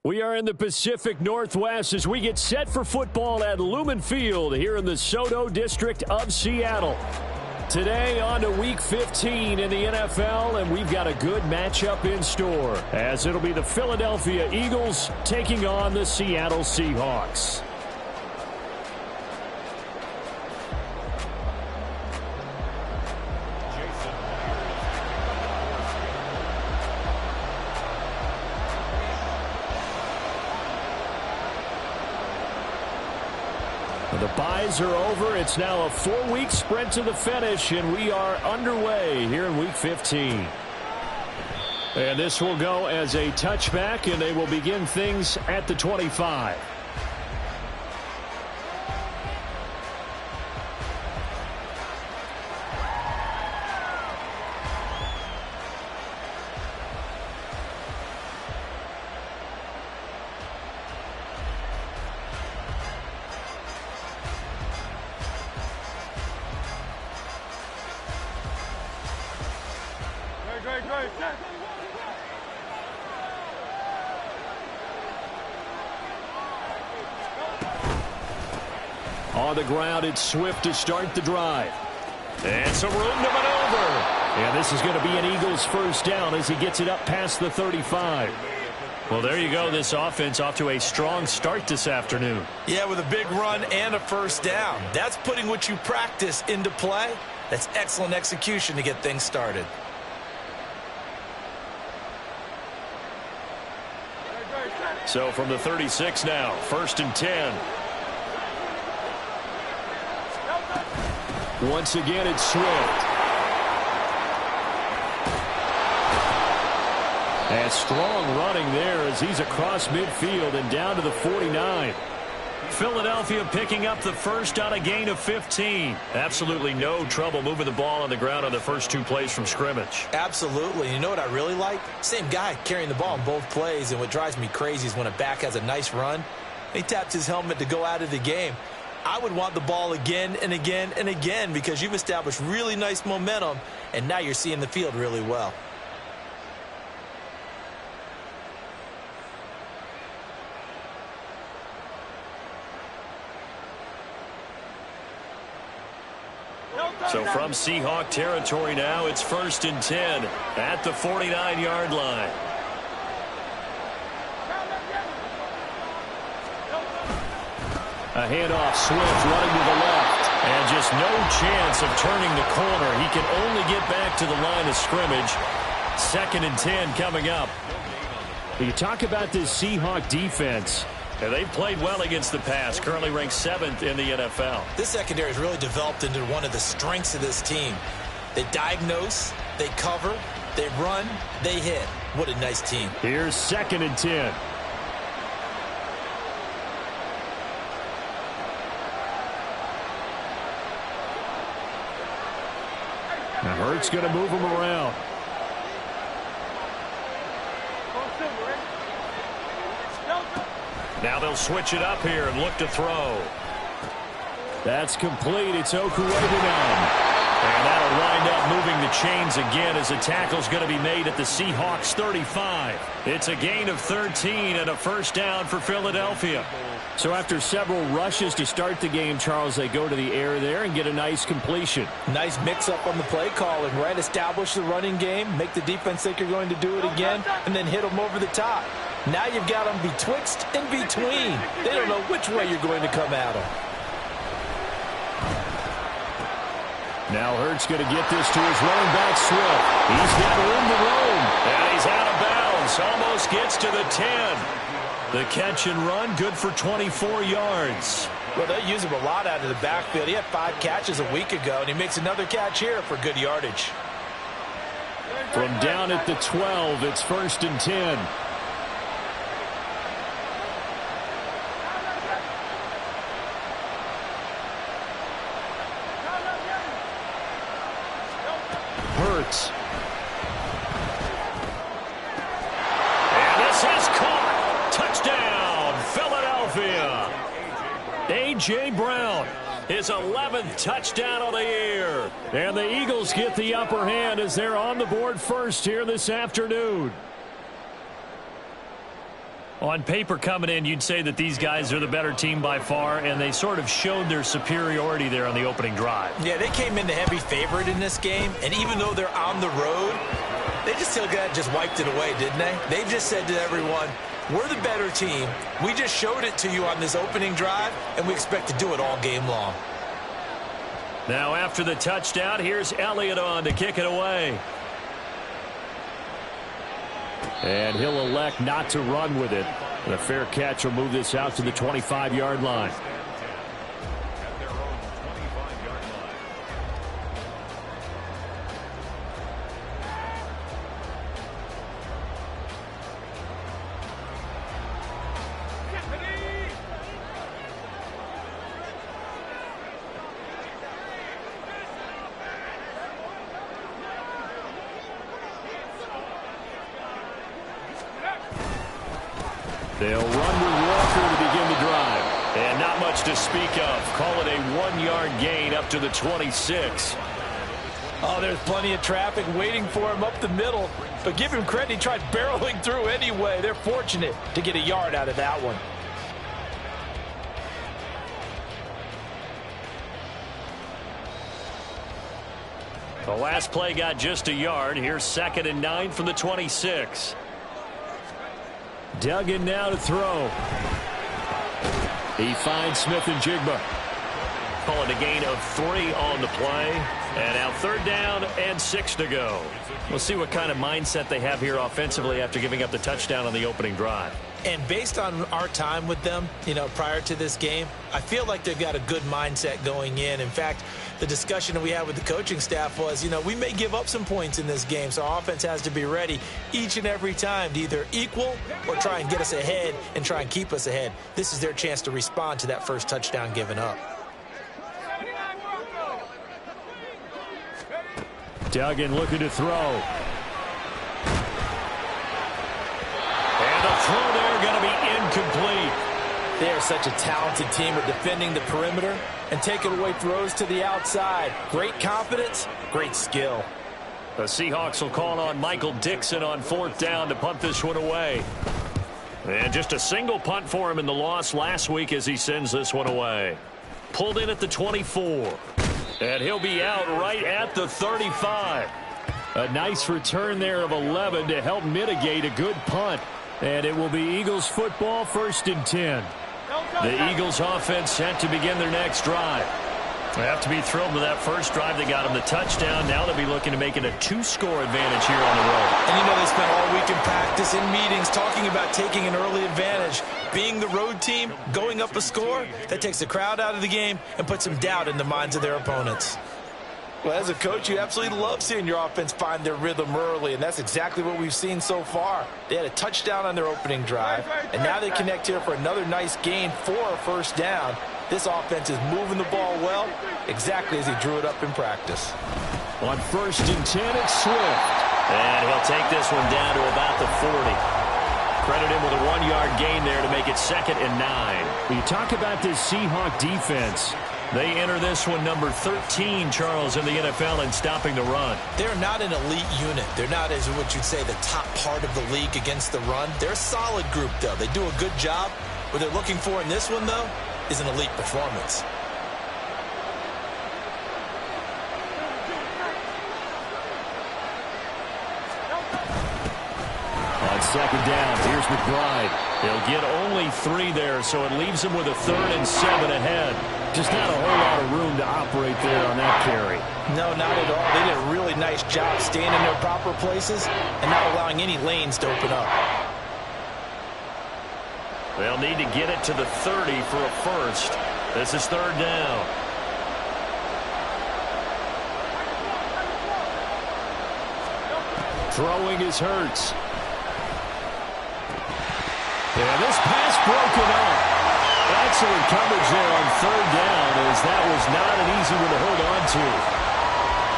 We are in the Pacific Northwest as we get set for football at Lumen Field here in the Soto District of Seattle. Today on to Week 15 in the NFL, and we've got a good matchup in store as it'll be the Philadelphia Eagles taking on the Seattle Seahawks. The byes are over. It's now a 4-week sprint to the finish, and we are underway here in Week 15. And this will go as a touchback, and they will begin things at the 25. On the ground, it's Swift to start the drive. And some room to maneuver. And this is going to be an Eagles first down as he gets it up past the 35. Well, there you go. This offense off to a strong start this afternoon. Yeah, with a big run and a first down. That's putting what you practice into play. That's excellent execution to get things started. So from the 36 now, 1st and 10. Once again, it's Swift. And strong running there as he's across midfield and down to the 49. Philadelphia picking up the first on a gain of 15. Absolutely no trouble moving the ball on the ground on the first 2 plays from scrimmage. Absolutely. You know what I really like? Same guy carrying the ball on both plays, and what drives me crazy is when a back has a nice run, he taps his helmet to go out of the game. I would want the ball again and again and again because you've established really nice momentum, and now you're seeing the field really well. So from Seahawk territory now, it's 1st and 10 at the 49-yard line. A handoff, Swift running to the left. And just no chance of turning the corner. He can only get back to the line of scrimmage. 2nd and 10 coming up. You talk about this Seahawk defense. And they've played well against the pass, currently ranked 7th in the NFL. This secondary has really developed into one of the strengths of this team. They diagnose, they cover, they run, they hit. What a nice team. Here's 2nd and 10. Now Hurts going to move him around. Now they'll switch it up here and look to throw. That's complete. It's Wk15. And that'll wind up moving the chains again as a tackle's going to be made at the Seahawks 35. It's a gain of 13 and a first down for Philadelphia. So after several rushes to start the game, Charles, they go to the air there and get a nice completion. Nice mix-up on the play calling, right? Establish the running game, make the defense think you're going to do it again, and then hit them over the top. Now you've got them betwixt and between. They don't know which way you're going to come at them. Now Hurts going to get this to his running back, Swift. He's got room to roam. And he's out of bounds. Almost gets to the 10. The catch and run, good for 24 yards. Well, they use him a lot out of the backfield. He had 5 catches a week ago, and he makes another catch here for good yardage. From down at the 12, it's 1st and 10. Hurts. And this is caught. Touchdown, Philadelphia. A.J. Brown, his 11th touchdown of the year. And the Eagles get the upper hand as they're on the board first here this afternoon. On paper coming in, you'd say that these guys are the better team by far, and they sort of showed their superiority there on the opening drive. Yeah, they came in the heavy favorite in this game, and even though they're on the road, they just wiped it away, didn't they? They just said to everyone, we're the better team. We just showed it to you on this opening drive, and we expect to do it all game long. Now after the touchdown, here's Elliott on to kick it away. And he'll elect not to run with it. And a fair catch will move this out to the 25-yard line. They'll run with Walker to begin the drive. And not much to speak of. Call it a 1-yard gain up to the 26. Oh, there's plenty of traffic waiting for him up the middle. But give him credit, he tried barreling through anyway. They're fortunate to get a yard out of that one. The last play got just a yard. Here's 2nd and 9 from the 26. Duggan now to throw. He finds Smith and Jigba. Call it a gain of 3 on the play. And now 3rd down and 6 to go. We'll see what kind of mindset they have here offensively after giving up the touchdown on the opening drive. And based on our time with them, prior to this game, I feel like they've got a good mindset going in. In fact, the discussion that we had with the coaching staff was, we may give up some points in this game, so our offense has to be ready each and every time to either equal or try and get us ahead and try and keep us ahead. This is their chance to respond to that first touchdown given up. Duggan looking to throw. And the throw there going to be incomplete. They are such a talented team at defending the perimeter and taking away throws to the outside. Great confidence, great skill. The Seahawks will call on Michael Dixon on 4th down to punt this one away. And just a single punt for him in the loss last week as he sends this one away. Pulled in at the 24. And he'll be out right at the 35. A nice return there of 11 to help mitigate a good punt. And it will be Eagles football, 1st and 10. The Eagles offense set to begin their next drive. They have to be thrilled with that first drive. They got them the touchdown. Now they'll be looking to make it a 2-score advantage here on the road. And they spent all week in practice, in meetings, talking about taking an early advantage. Being the road team, going up a score, that takes the crowd out of the game and puts some doubt in the minds of their opponents. Well, as a coach, you absolutely love seeing your offense find their rhythm early, and that's exactly what we've seen so far. They had a touchdown on their opening drive, and now they connect here for another nice gain for a 1st down. This offense is moving the ball well, exactly as he drew it up in practice. On 1st and 10, it's Swift. And he'll take this one down to about the 40. Credit him with a 1-yard gain there to make it 2nd and 9. When you talk about this Seahawk defense, they enter this one number 13, Charles, in the NFL in stopping the run. They're not an elite unit. They're not, as what you'd say, the top part of the league against the run. They're a solid group, though. They do a good job. What they're looking for in this one, though, is an elite performance. On 2nd down, here's McBride. They'll get only 3 there, so it leaves them with a 3rd and 7 ahead. Just not a whole lot of room to operate there on that carry. No, not at all. They did a really nice job staying in their proper places and not allowing any lanes to open up. They'll need to get it to the 30 for a 1st. This is 3rd down. Throwing is Hurts. And this pass broken up. Excellent coverage there on 3rd down, as that was not an easy one to hold on to.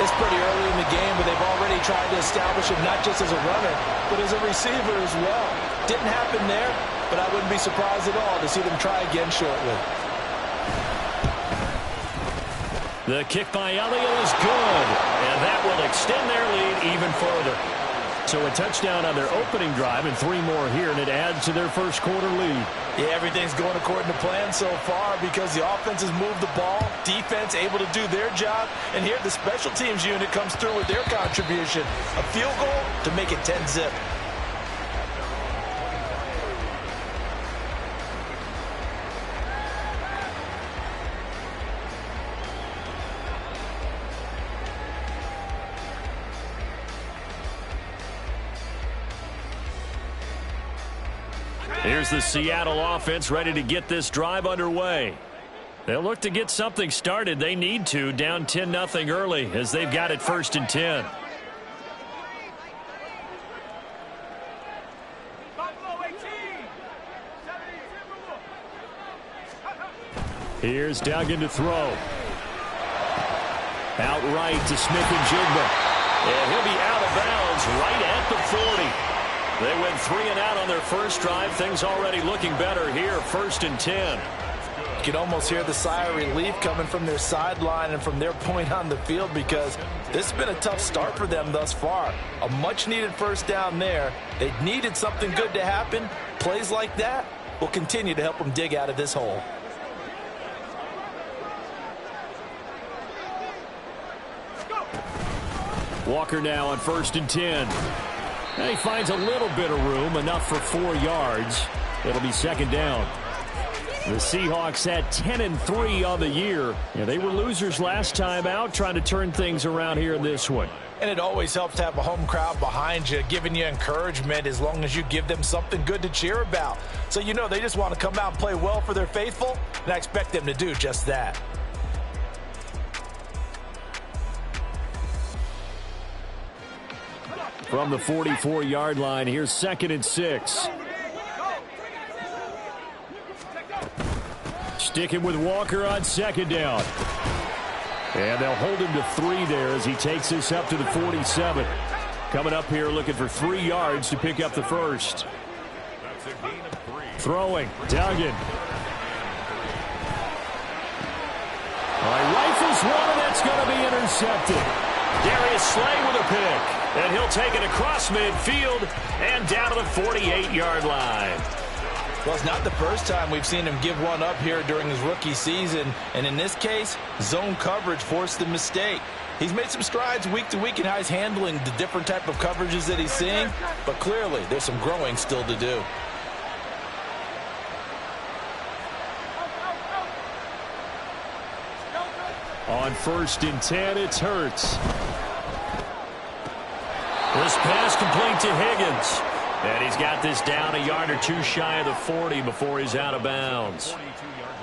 It's pretty early in the game, but they've already tried to establish him not just as a runner, but as a receiver as well. Didn't happen there, but I wouldn't be surprised at all to see them try again shortly. The kick by Elliott is good, and that will extend their lead even further. So a touchdown on their opening drive and 3 more here, and it adds to their first quarter lead. Yeah, everything's going according to plan so far because the offense has moved the ball, defense able to do their job, and here the special teams unit comes through with their contribution. A field goal to make it 10-zip. Here's the Seattle offense ready to get this drive underway. They'll look to get something started. They need to, down 10-0 early as they've got it 1st and 10. Here's Duggan to throw. Out right to Smith-Njigba. And he'll be out of bounds right at the 40. They went 3 and out on their first drive. Things already looking better here, 1st and 10. You can almost hear the sigh of relief coming from their sideline and from their point on the field because this has been a tough start for them thus far. A much-needed first down there. They needed something good to happen. Plays like that will continue to help them dig out of this hole. Walker now on 1st and 10. And he finds a little bit of room, enough for 4 yards. It'll be 2nd down. The Seahawks had 10-3 on the year. Yeah, they were losers last time out, trying to turn things around here in this one. And it always helps to have a home crowd behind you, giving you encouragement as long as you give them something good to cheer about. So you know they just want to come out and play well for their faithful, and I expect them to do just that. From the 44-yard line, here's 2nd and 6. Sticking with Walker on 2nd down. And they'll hold him to 3 there as he takes this up to the 47. Coming up here looking for 3 yards to pick up the first. Throwing, Duggan. All right, rifles one, and that's going to be intercepted. Darius Slay with a pick. And he'll take it across midfield and down to the 48-yard line. Well, it's not the first time we've seen him give one up here during his rookie season. And in this case, zone coverage forced the mistake. He's made some strides week to week in how he's handling the different type of coverages that he's seeing. But clearly, there's some growing still to do. On 1st and 10, it's Hurts. This pass complete to Higgins. And he's got this down a yard or 2 shy of the 40 before he's out of bounds.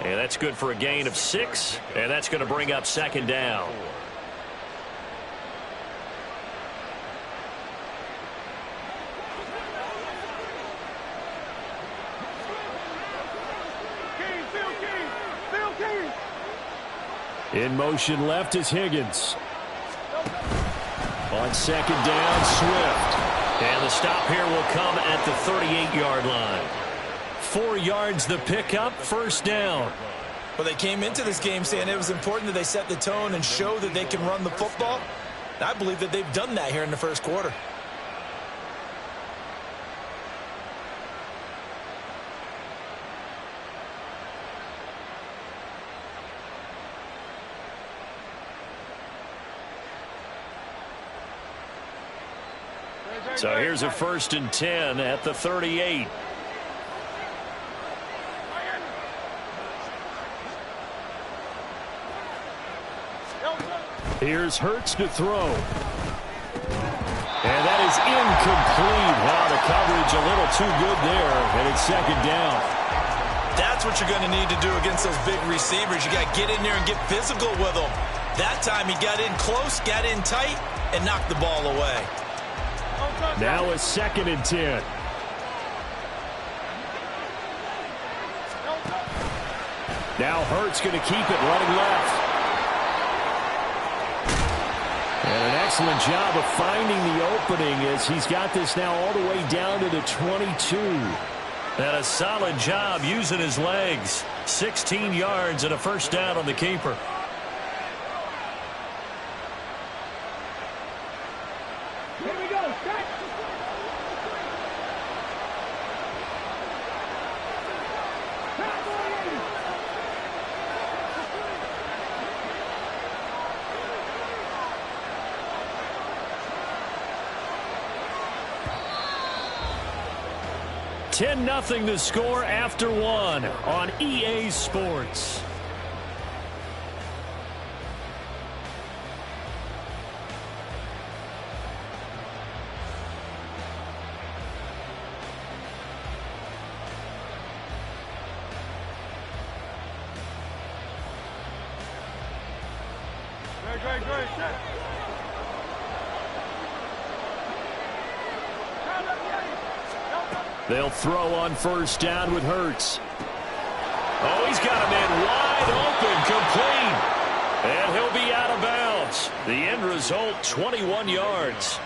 And that's good for a gain of 6. And that's going to bring up 2nd down. In motion left is Higgins. On 2nd down, Swift. And the stop here will come at the 38-yard line. 4 yards the pickup, 1st down. Well, they came into this game saying it was important that they set the tone and show that they can run the football. And I believe that they've done that here in the first quarter. So here's a 1st and 10 at the 38. Here's Hurts to throw. And that is incomplete. Wow, the coverage a little too good there, and it's 2nd down. That's what you're going to need to do against those big receivers. You got to get in there and get physical with them. That time he got in close, got in tight, and knocked the ball away. Now a 2nd and 10. Now Hurts going to keep it running left. And an excellent job of finding the opening as he's got this now all the way down to the 22. And a solid job using his legs. 16 yards and a 1st down on the keeper. 10-0 the score after one on EA Sports. They'll throw on first down with Hurts. Oh, he's got a man wide open, complete. And he'll be out of bounds. The end result, 21 yards.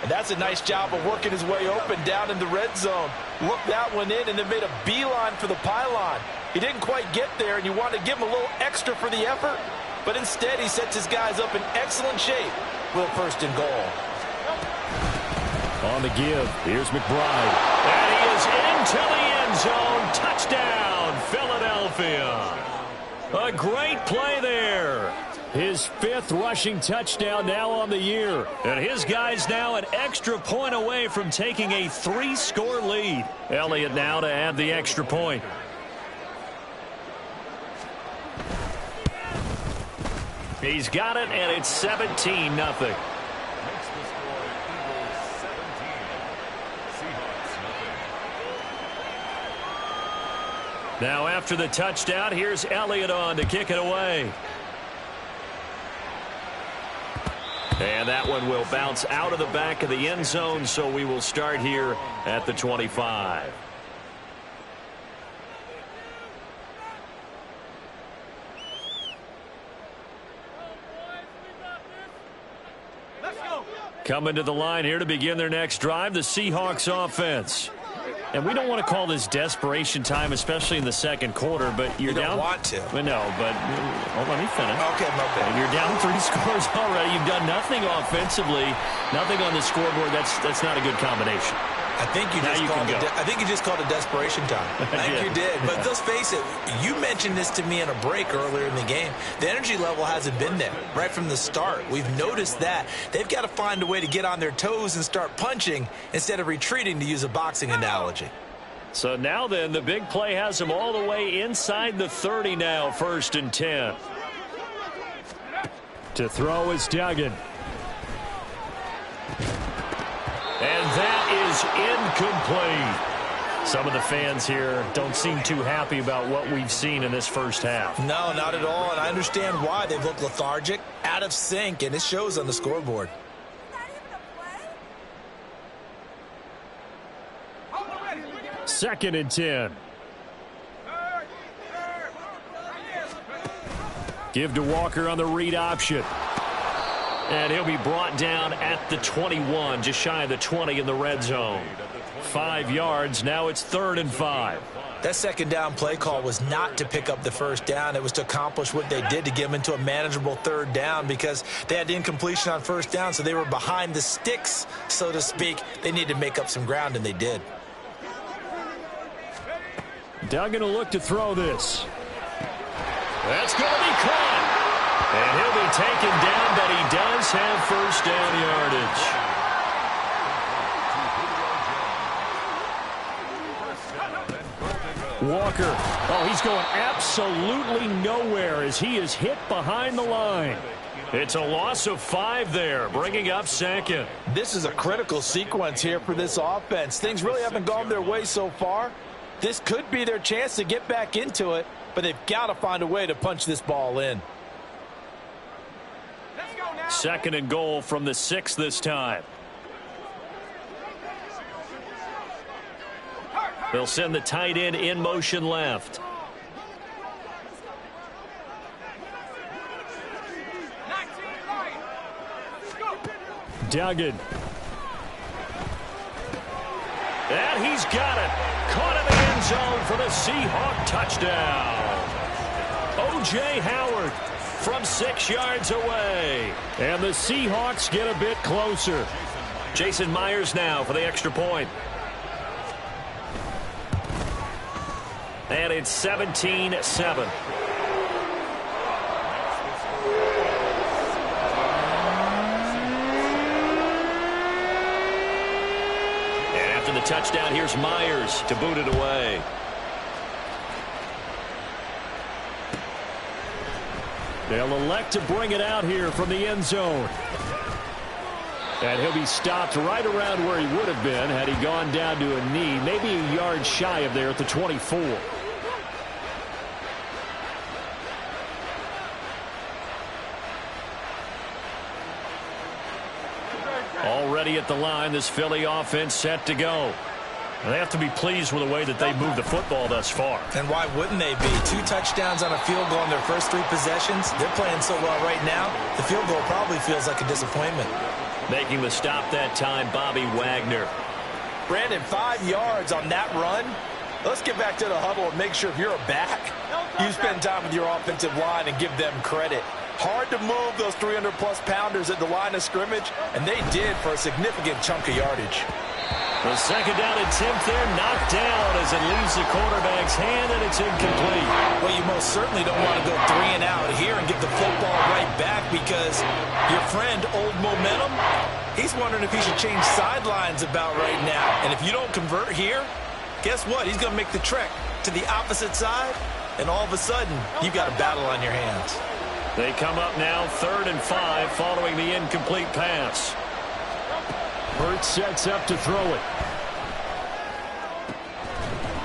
And that's a nice job of working his way open down in the red zone. Looked that one in and then made a beeline for the pylon. He didn't quite get there, and you wanted to give him a little extra for the effort. But instead, he sets his guys up in excellent shape with a first and goal. On the give, here's McBride. And he is into the end zone. Touchdown, Philadelphia. A great play there. His 5th rushing touchdown now on the year. And his guys now an extra point away from taking a 3-score lead. Elliott now to add the extra point. He's got it, and it's 17-0. Now after the touchdown, here's Elliott on to kick it away. And that one will bounce out of the back of the end zone, so we will start here at the 25. Coming to the line here to begin their next drive, the Seahawks offense. And we don't want to call this desperation time, especially in the second quarter, but you're down. You don't want to. Well, no, but let me finish. Okay, okay. You're down 3 scores already. You've done nothing offensively, nothing on the scoreboard. That's not a good combination. I think you just called it desperation time. I think you did. But let's face it, you mentioned this to me in a break earlier in the game. The energy level hasn't been there right from the start. We've noticed that. They've got to find a way to get on their toes and start punching instead of retreating, to use a boxing analogy. So now then, the big play has them all the way inside the 30 now, 1st and 10. To throw is Duggan. And that is incomplete. Some of the fans here don't seem too happy about what we've seen in this first half. No, not at all, and I understand why. They've looked lethargic, out of sync, and it shows on the scoreboard. Second and 10. Give to Walker on the read option. And he'll be brought down at the 21, just shy of the 20 in the red zone. 5 yards, now it's 3rd and 5. That second down play call was not to pick up the first down. It was to accomplish what they did, to get them into a manageable 3rd down, because they had the incompletion on first down, so they were behind the sticks, so to speak. They needed to make up some ground, and they did. Duggan will look to throw this. That's going to be caught. And he'll be taken down, but he does have first down yardage. Walker. Oh, he's going absolutely nowhere as he is hit behind the line. It's a loss of 5 there, bringing up 2nd. This is a critical sequence here for this offense. Things really haven't gone their way so far. This could be their chance to get back into it, but they've got to find a way to punch this ball in. 2nd and goal from the 6 this time. They'll send the tight end in motion left. Duggan. And he's got it. Caught in the end zone for the Seahawk touchdown. O.J. Howard from 6 yards away. And the Seahawks get a bit closer. Jason Myers now for the extra point. And it's 17-7. the touchdown. Here's Myers to boot it away. They'll elect to bring it out here from the end zone. And he'll be stopped right around where he would have been had he gone down to a knee, maybe a yard shy of there at the 24. Already at the line, this Philly offense set to go. They have to be pleased with the way that they moved the football thus far. And why wouldn't they be? 2 touchdowns on a field goal in their first 3 possessions. They're playing so well right now, the field goal probably feels like a disappointment. Making the stop that time, Bobby Wagner. Brandon, 5 yards on that run. Let's get back to the huddle and make sure if you're a back, you spend time with your offensive line and give them credit. Hard to move those 300-plus pounders at the line of scrimmage, and they did for a significant chunk of yardage. The second down attempt there knocked down as it leaves the quarterback's hand, and it's incomplete. Well, you most certainly don't want to go 3 and out here and get the football right back because your friend, Old Momentum, he's wondering if he should change sidelines about right now. And if you don't convert here, guess what? He's going to make the trek to the opposite side, and all of a sudden, you've got a battle on your hands. They come up now 3rd and 5 following the incomplete pass. Hurts sets up to throw it.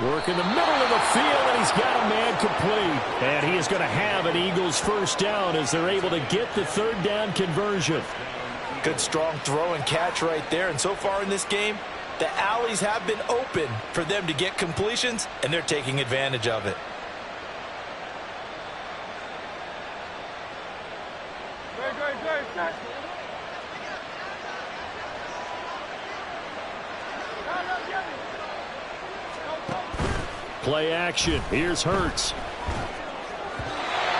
Work in the middle of the field, and he's got a man complete. And he is going to have an Eagles first down as they're able to get the 3rd down conversion. Good strong throw and catch right there. And so far in this game, the alleys have been open for them to get completions, and they're taking advantage of it. Play action. Here's Hurts.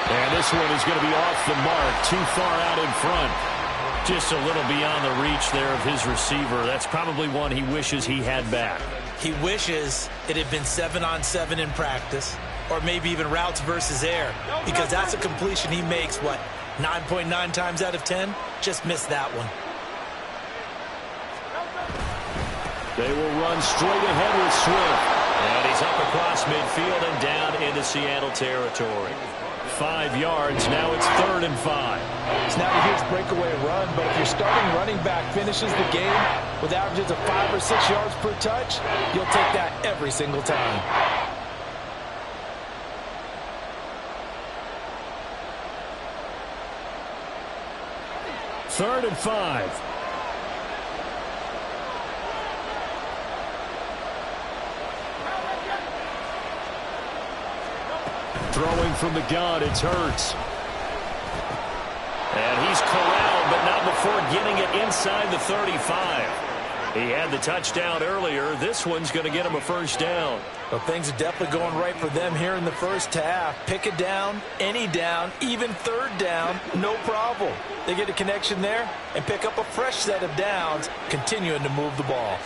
And this one is going to be off the mark. Too far out in front. Just a little beyond the reach there of his receiver. That's probably one he wishes he had back. He wishes it had been 7-on-7 in practice, or maybe even routes versus air, because that's a completion he makes, what, 9.9 times out of 10? Just missed that one. They will run straight ahead with Swift. And he's up across midfield and down into Seattle territory. 5 yards. Now it's 3rd and 5. It's not a huge breakaway run, but if your starting running back finishes the game with averages of 5 or 6 yards per touch, you'll take that every single time. Third and 5. Throwing from the gun, it's Hurts. And he's corralled, but not before getting it inside the 35. He had the touchdown earlier. This one's going to get him a first down. Well, things are definitely going right for them here in the first half. Pick it down, any down, even 3rd down, no problem. They get a connection there and pick up a fresh set of downs, continuing to move the ball.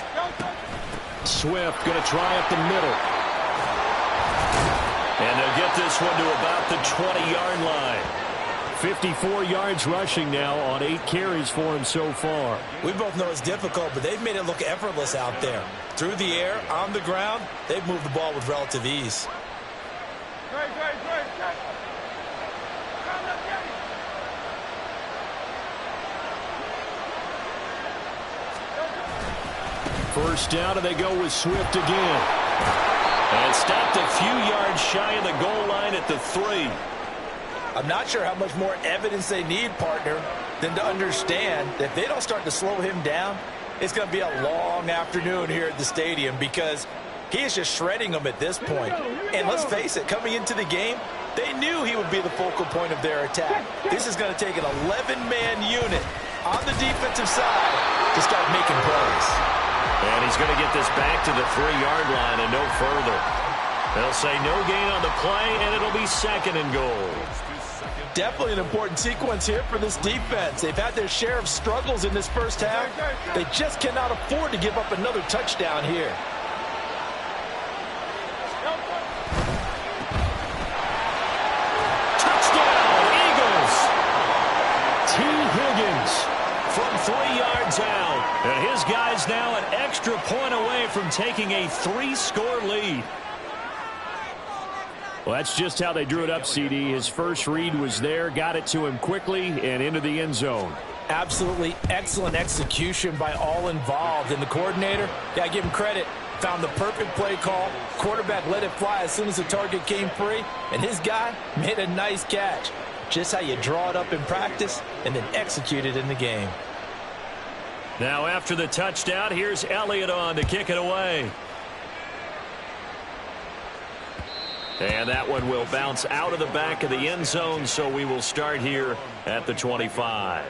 Swift going to try up the middle. And they'll get this one to about the 20-yard line. 54 yards rushing now on 8 carries for him so far. We both know it's difficult, but they've made it look effortless out there. Through the air, on the ground, they've moved the ball with relative ease. First down, and they go with Swift again. And stopped a few yards shy of the goal line at the 3. I'm not sure how much more evidence they need, partner, than to understand that if they don't start to slow him down, it's going to be a long afternoon here at the stadium because he is just shredding them at this point. And let's face it, coming into the game, they knew he would be the focal point of their attack. This is going to take an 11-man unit on the defensive side to start making plays. And he's going to get this back to the 3-yard line and no further. They'll say no gain on the play, and it'll be 2nd and goal. Definitely an important sequence here for this defense. They've had their share of struggles in this first half. They just cannot afford to give up another touchdown here. Touchdown, Eagles! T. Higgins from 3 yards out. And his guy's now an extra point away from taking a 3-score lead. Well, that's just how they drew it up, CD. His first read was there, got it to him quickly, and into the end zone. Absolutely excellent execution by all involved. And the coordinator, yeah, give him credit, found the perfect play call. Quarterback let it fly as soon as the target came free, and his guy made a nice catch. Just how you draw it up in practice and then execute it in the game. Now after the touchdown, here's Elliott on to kick it away. And that one will bounce out of the back of the end zone, so we will start here at the 25.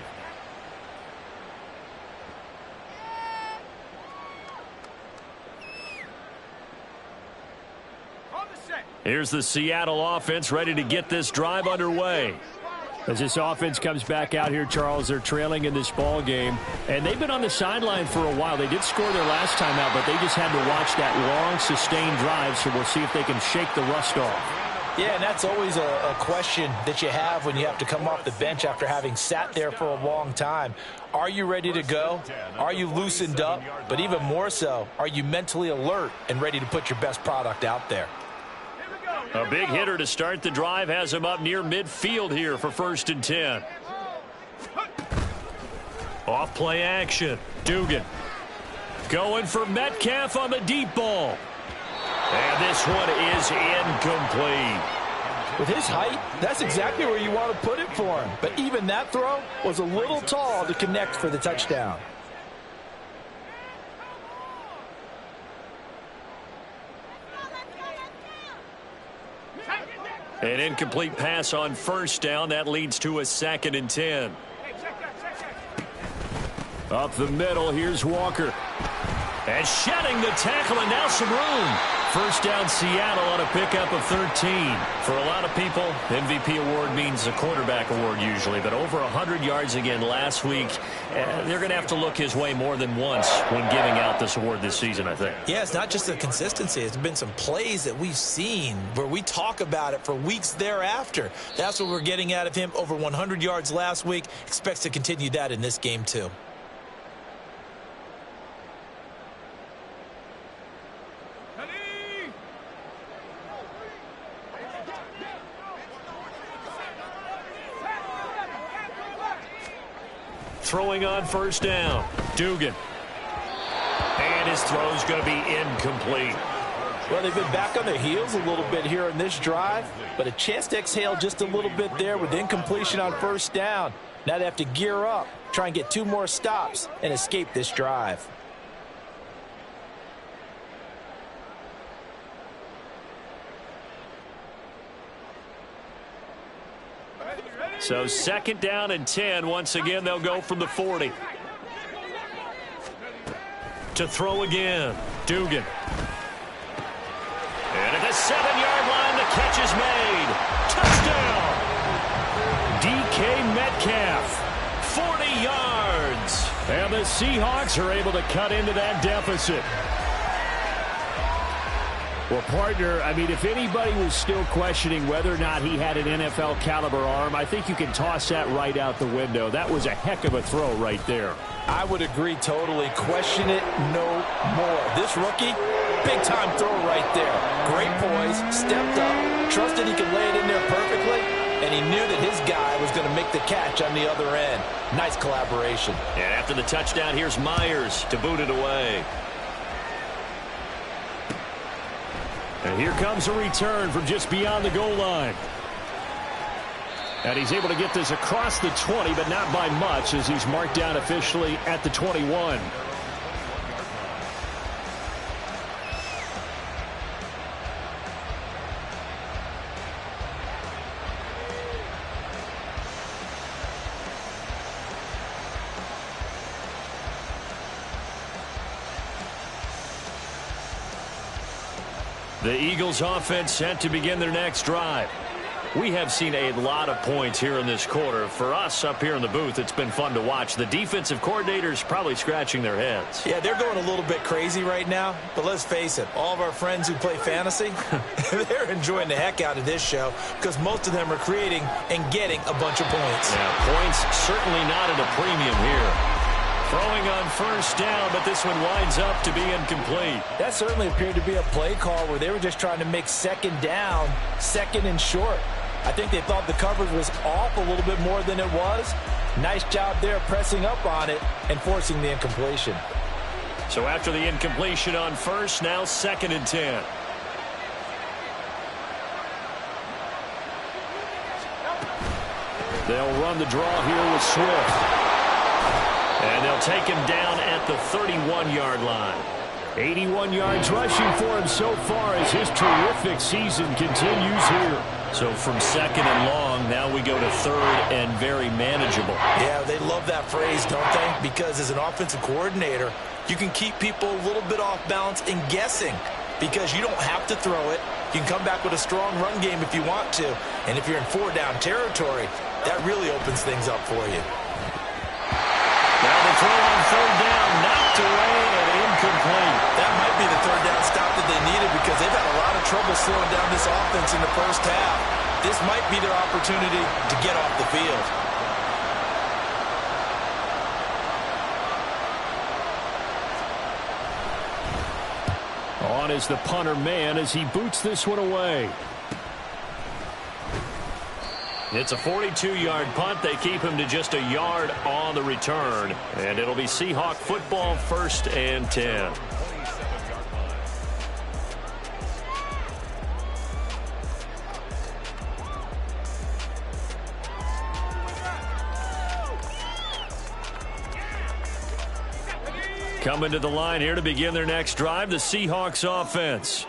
Here's the Seattle offense ready to get this drive underway. As this offense comes back out here, Charles, they're trailing in this ball game, and they've been on the sideline for a while. They did score their last time out, but they just had to watch that long, sustained drive, so we'll see if they can shake the rust off. Yeah, and that's always a question that you have when you have to come off the bench after having sat there for a long time. Are you ready to go? Are you loosened up? But even more so, are you mentally alert and ready to put your best product out there? A big hitter to start the drive has him up near midfield here for 1st and 10. Off play action. Dugan going for Metcalf on the deep ball. And this one is incomplete. With his height, that's exactly where you want to put it for him. But even that throw was a little tall to connect for the touchdown. An incomplete pass on 1st down. That leads to a 2nd and 10. Up the middle, here's Walker. And shedding the tackle, and now some room. 1st down, Seattle on a pickup of 13. For a lot of people, MVP award means a quarterback award usually, but over 100 yards again last week. They're going to have to look his way more than once when giving out this award this season, I think. Yeah, it's not just the consistency. It's been some plays that we've seen where we talk about it for weeks thereafter. That's what we're getting out of him. Over 100 yards last week. Expects to continue that in this game, too. Throwing on 1st down. Dugan. And his throw's going to be incomplete. Well, they've been back on their heels a little bit here in this drive, but a chance to exhale just a little bit there with incompletion on 1st down. Now they have to gear up, try and get 2 more stops, and escape this drive. So 2nd down and 10. Once again, they'll go from the 40. To throw again. Dugan. And at the 7-yard line, the catch is made. Touchdown! DK Metcalf. 40 yards. And the Seahawks are able to cut into that deficit. Well, partner, I mean, if anybody was still questioning whether or not he had an NFL caliber arm, I think you can toss that right out the window. That was a heck of a throw right there. I would agree totally. Question it no more. This rookie, big-time throw right there. Great poise, stepped up, trusted he could lay it in there perfectly, and he knew that his guy was going to make the catch on the other end. Nice collaboration. And after the touchdown, here's Myers to boot it away. And here comes a return from just beyond the goal line. And he's able to get this across the 20, but not by much, as he's marked down officially at the 21. The Eagles offense set to begin their next drive. We have seen a lot of points here in this quarter. For us up here in the booth, it's been fun to watch. The defensive coordinators probably scratching their heads. Yeah, they're going a little bit crazy right now, but let's face it, all of our friends who play fantasy, they're enjoying the heck out of this show because most of them are creating and getting a bunch of points. Yeah, points certainly not at a premium here. throwing on first down, but this one winds up to be incomplete. That certainly appeared to be a play call where they were just trying to make second down, second and short. I think they thought the coverage was off a little bit more than it was. Nice job there pressing up on it and forcing the incompletion. So after the incompletion on first, now 2nd and 10. They'll run the draw here with Swift. And they'll take him down at the 31-yard line. 81 yards rushing for him so far as his terrific season continues here. So from 2nd and long, now we go to 3rd and very manageable. Yeah, they love that phrase, don't they? Because as an offensive coordinator, you can keep people a little bit off balance and guessing because you don't have to throw it. You can come back with a strong run game if you want to. And if you're in 4-down territory, that really opens things up for you. Now the throw on 3rd down, knocked away and incomplete. That might be the 3rd down stop that they needed because they've had a lot of trouble slowing down this offense in the first half. This might be their opportunity to get off the field. On is the punter man as he boots this one away. It's a 42-yard punt. They keep him to just a yard on the return. And it'll be Seahawk football, 1st and 10. Coming to the line here to begin their next drive, the Seahawks offense.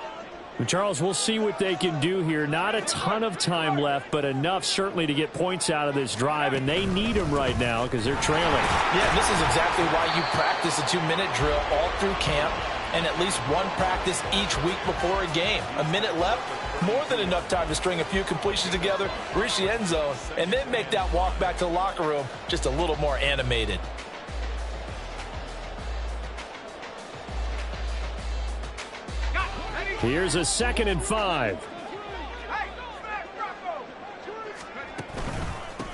Charles, we'll see what they can do here. Not a ton of time left, but enough certainly to get points out of this drive, and they need them right now because they're trailing. Yeah, this is exactly why you practice a 2-minute drill all through camp and at least one practice each week before a game. A minute left, more than enough time to string a few completions together, reach the end zone, and then make that walk back to the locker room just a little more animated. Here's a 2nd and 5.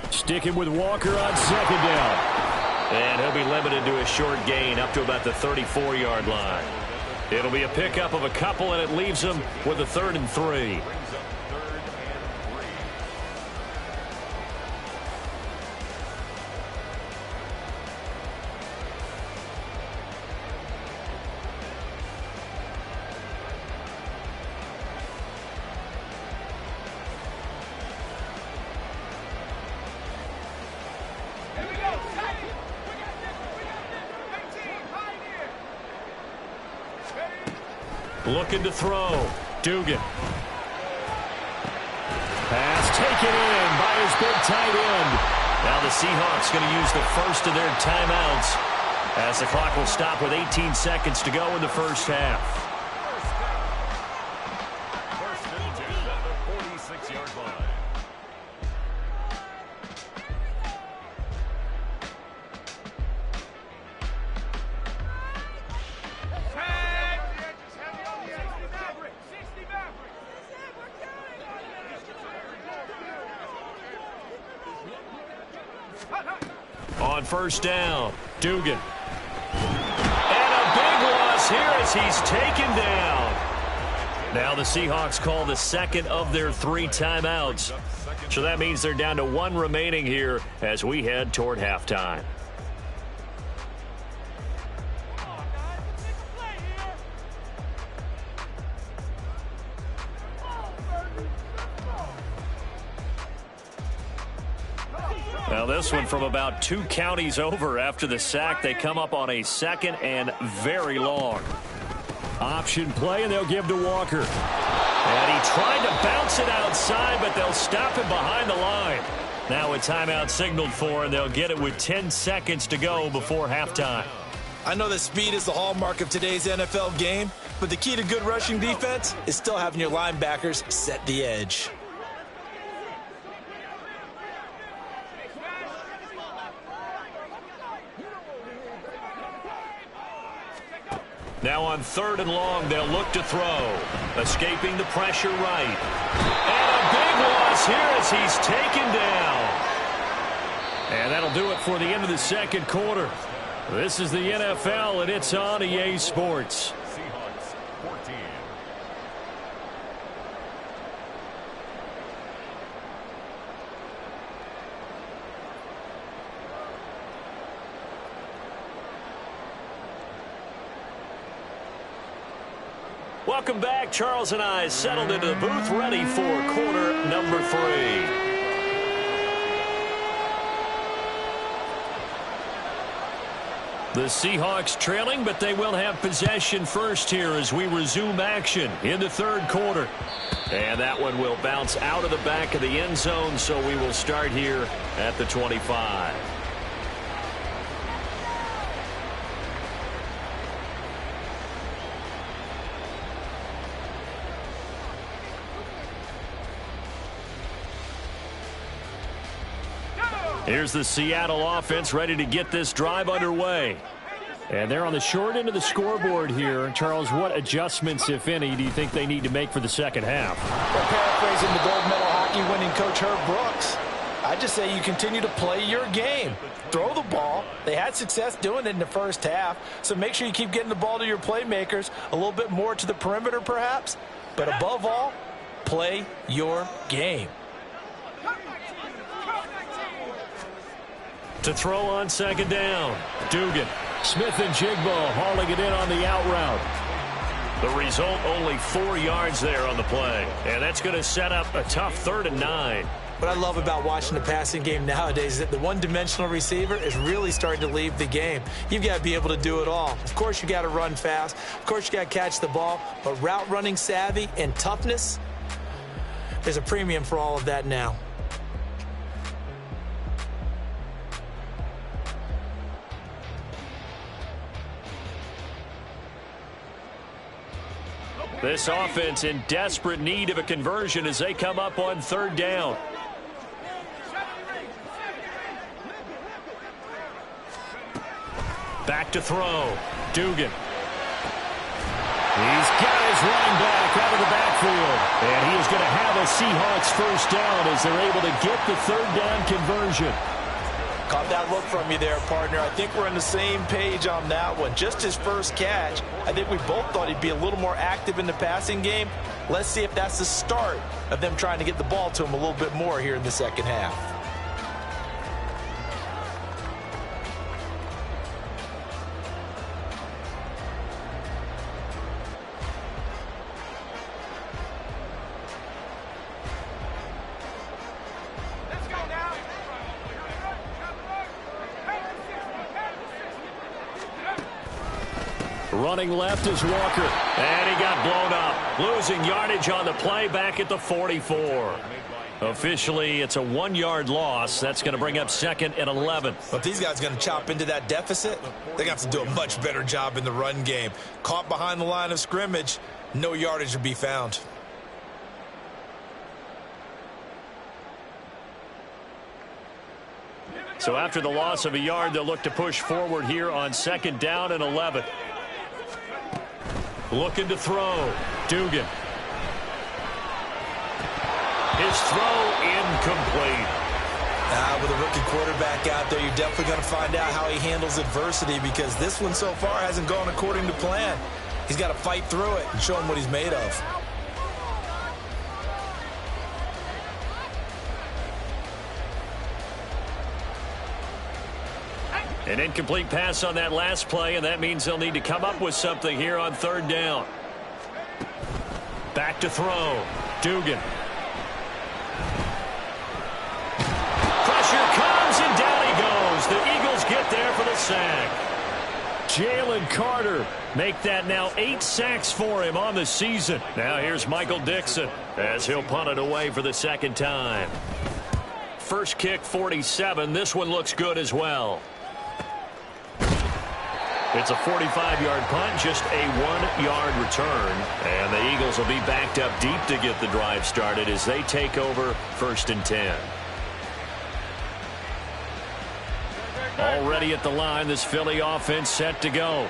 Sticking with Walker on 2nd down. And he'll be limited to a short gain up to about the 34-yard line. It'll be a pickup of a couple, and it leaves him with a 3rd and 3. Looking to throw. Dugan. Pass taken in by his big tight end. Now the Seahawks going to use the first of their timeouts as the clock will stop with 18 seconds to go in the first half. On first down, Dugan. And a big loss here as he's taken down. Now the Seahawks call the 2nd of their 3 timeouts. So that means they're down to 1 remaining here as we head toward halftime. Now this one from about 2 counties over after the sack. They come up on a 2nd and very long. Option play, and they'll give to Walker. And he tried to bounce it outside, but they'll stop him behind the line. Now a timeout signaled for, and they'll get it with 10 seconds to go before halftime. I know that speed is the hallmark of today's NFL game, but the key to good rushing defense is still having your linebackers set the edge. Now on 3rd and long, they'll look to throw. Escaping the pressure right. And a big loss here as he's taken down. And that'll do it for the end of the 2nd quarter. This is the NFL, and it's on EA Sports. Seahawks 14. Welcome back. Charles and I settled into the booth, ready for quarter number 3. The Seahawks trailing, but they will have possession first here as we resume action in the third quarter. And that one will bounce out of the back of the end zone, so we will start here at the 25. Here's the Seattle offense ready to get this drive underway. And they're on the short end of the scoreboard here. Charles, what adjustments, if any, do you think they need to make for the second half? Well, paraphrasing the gold medal hockey winning coach Herb Brooks, I just say you continue to play your game. Throw the ball. They had success doing it in the first half, so make sure you keep getting the ball to your playmakers, a little bit more to the perimeter perhaps, but above all, play your game. To throw on second down, Dugan. Smith and Jigbo hauling it in on the out route. The result, only 4 yards there on the play. And that's going to set up a tough 3rd and 9. What I love about watching the passing game nowadays is that the one-dimensional receiver is really starting to leave the game. You've got to be able to do it all. Of course, you got to run fast. Of course, you got to catch the ball. But route running savvy and toughness, there's a premium for all of that now. This offense in desperate need of a conversion as they come up on 3rd down. Back to throw. Dugan. He's got his running back out of the backfield. And he is going to have a Seahawks first down as they're able to get the 3rd down conversion. Caught that look from you there, partner. I think we're on the same page on that one. Just his first catch. I think we both thought he'd be a little more active in the passing game. Let's see if that's the start of them trying to get the ball to him a little bit more here in the second half. Running left is Walker. And he got blown up. Losing yardage on the play back at the 44. Officially, it's a 1-yard loss. That's going to bring up 2nd and 11. But these guys are going to chop into that deficit. They're going to have to do a much better job in the run game. Caught behind the line of scrimmage, no yardage to be found. So after the loss of a yard, they'll look to push forward here on 2nd down and 11. Looking to throw. Dugan. His throw incomplete. With a rookie quarterback out there, you're definitely going to find out how he handles adversity because this one so far hasn't gone according to plan. He's got to fight through it and show him what he's made of. An incomplete pass on that last play, and that means they'll need to come up with something here on 3rd down. Back to throw. Dugan. Pressure comes, and down he goes. The Eagles get there for the sack. Jalen Carter make that now 8 sacks for him on the season. Now here's Michael Dixon as he'll punt it away for the 2nd time. First kick, 47. This one looks good as well. It's a 45-yard punt, just a 1-yard return. And the Eagles will be backed up deep to get the drive started as they take over 1st and 10. Already at the line, this Philly offense set to go.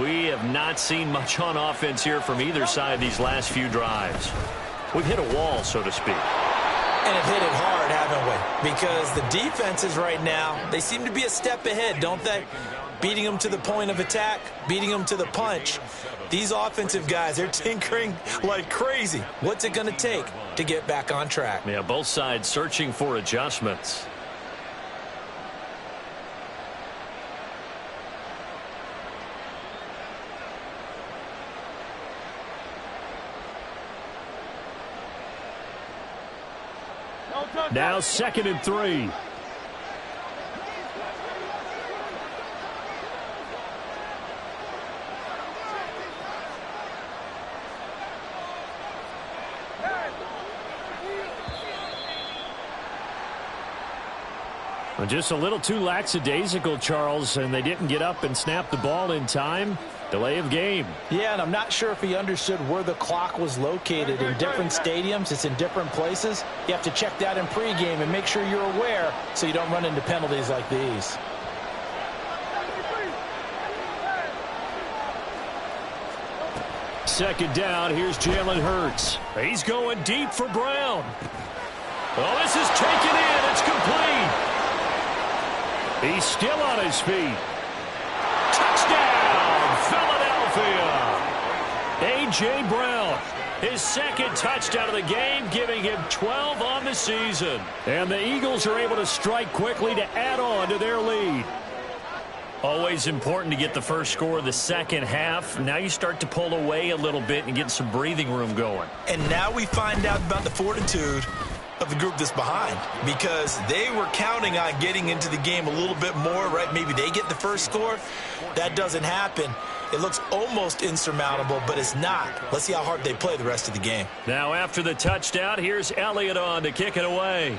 We have not seen much on offense here from either side these last few drives. We've hit a wall, so to speak. And it hit it hard, haven't we? Because the defenses right now, they seem to be a step ahead, don't they? Beating them to the point of attack, beating them to the punch. These offensive guys, they're tinkering like crazy. What's it going to take to get back on track? Yeah, both sides searching for adjustments. Now 2nd and 3. Just a little too lackadaisical, Charles, and they didn't get up and snap the ball in time. Delay of game. Yeah, and I'm not sure if he understood where the clock was located. In different stadiums, it's in different places. You have to check that in pregame and make sure you're aware so you don't run into penalties like these. Second down, here's Jalen Hurts. He's going deep for Brown. Oh, this is taken in. It's complete. He's still on his feet. Touchdown, Philadelphia. A.J. Brown, his 2nd touchdown of the game, giving him 12 on the season. And the Eagles are able to strike quickly to add on to their lead. Always important to get the first score of the second half. Now you start to pull away a little bit and get some breathing room going. And now we find out about the fortitude of the group that's behind, because they were counting on getting into the game a little bit more, right? Maybe they get the first score. That doesn't happen. It looks almost insurmountable, but it's not. Let's see how hard they play the rest of the game. Now after the touchdown, here's Elliott on to kick it away.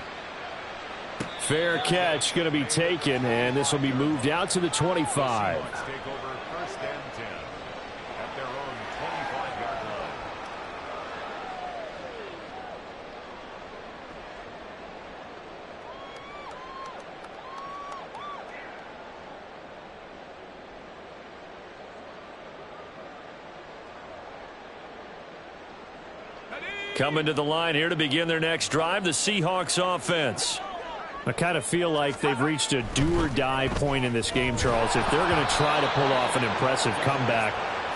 Fair catch going to be taken, and this will be moved out to the 25. Coming to the line here to begin their next drive, the Seahawks offense. I kind of feel like they've reached a do-or-die point in this game, Charles. If they're going to try to pull off an impressive comeback,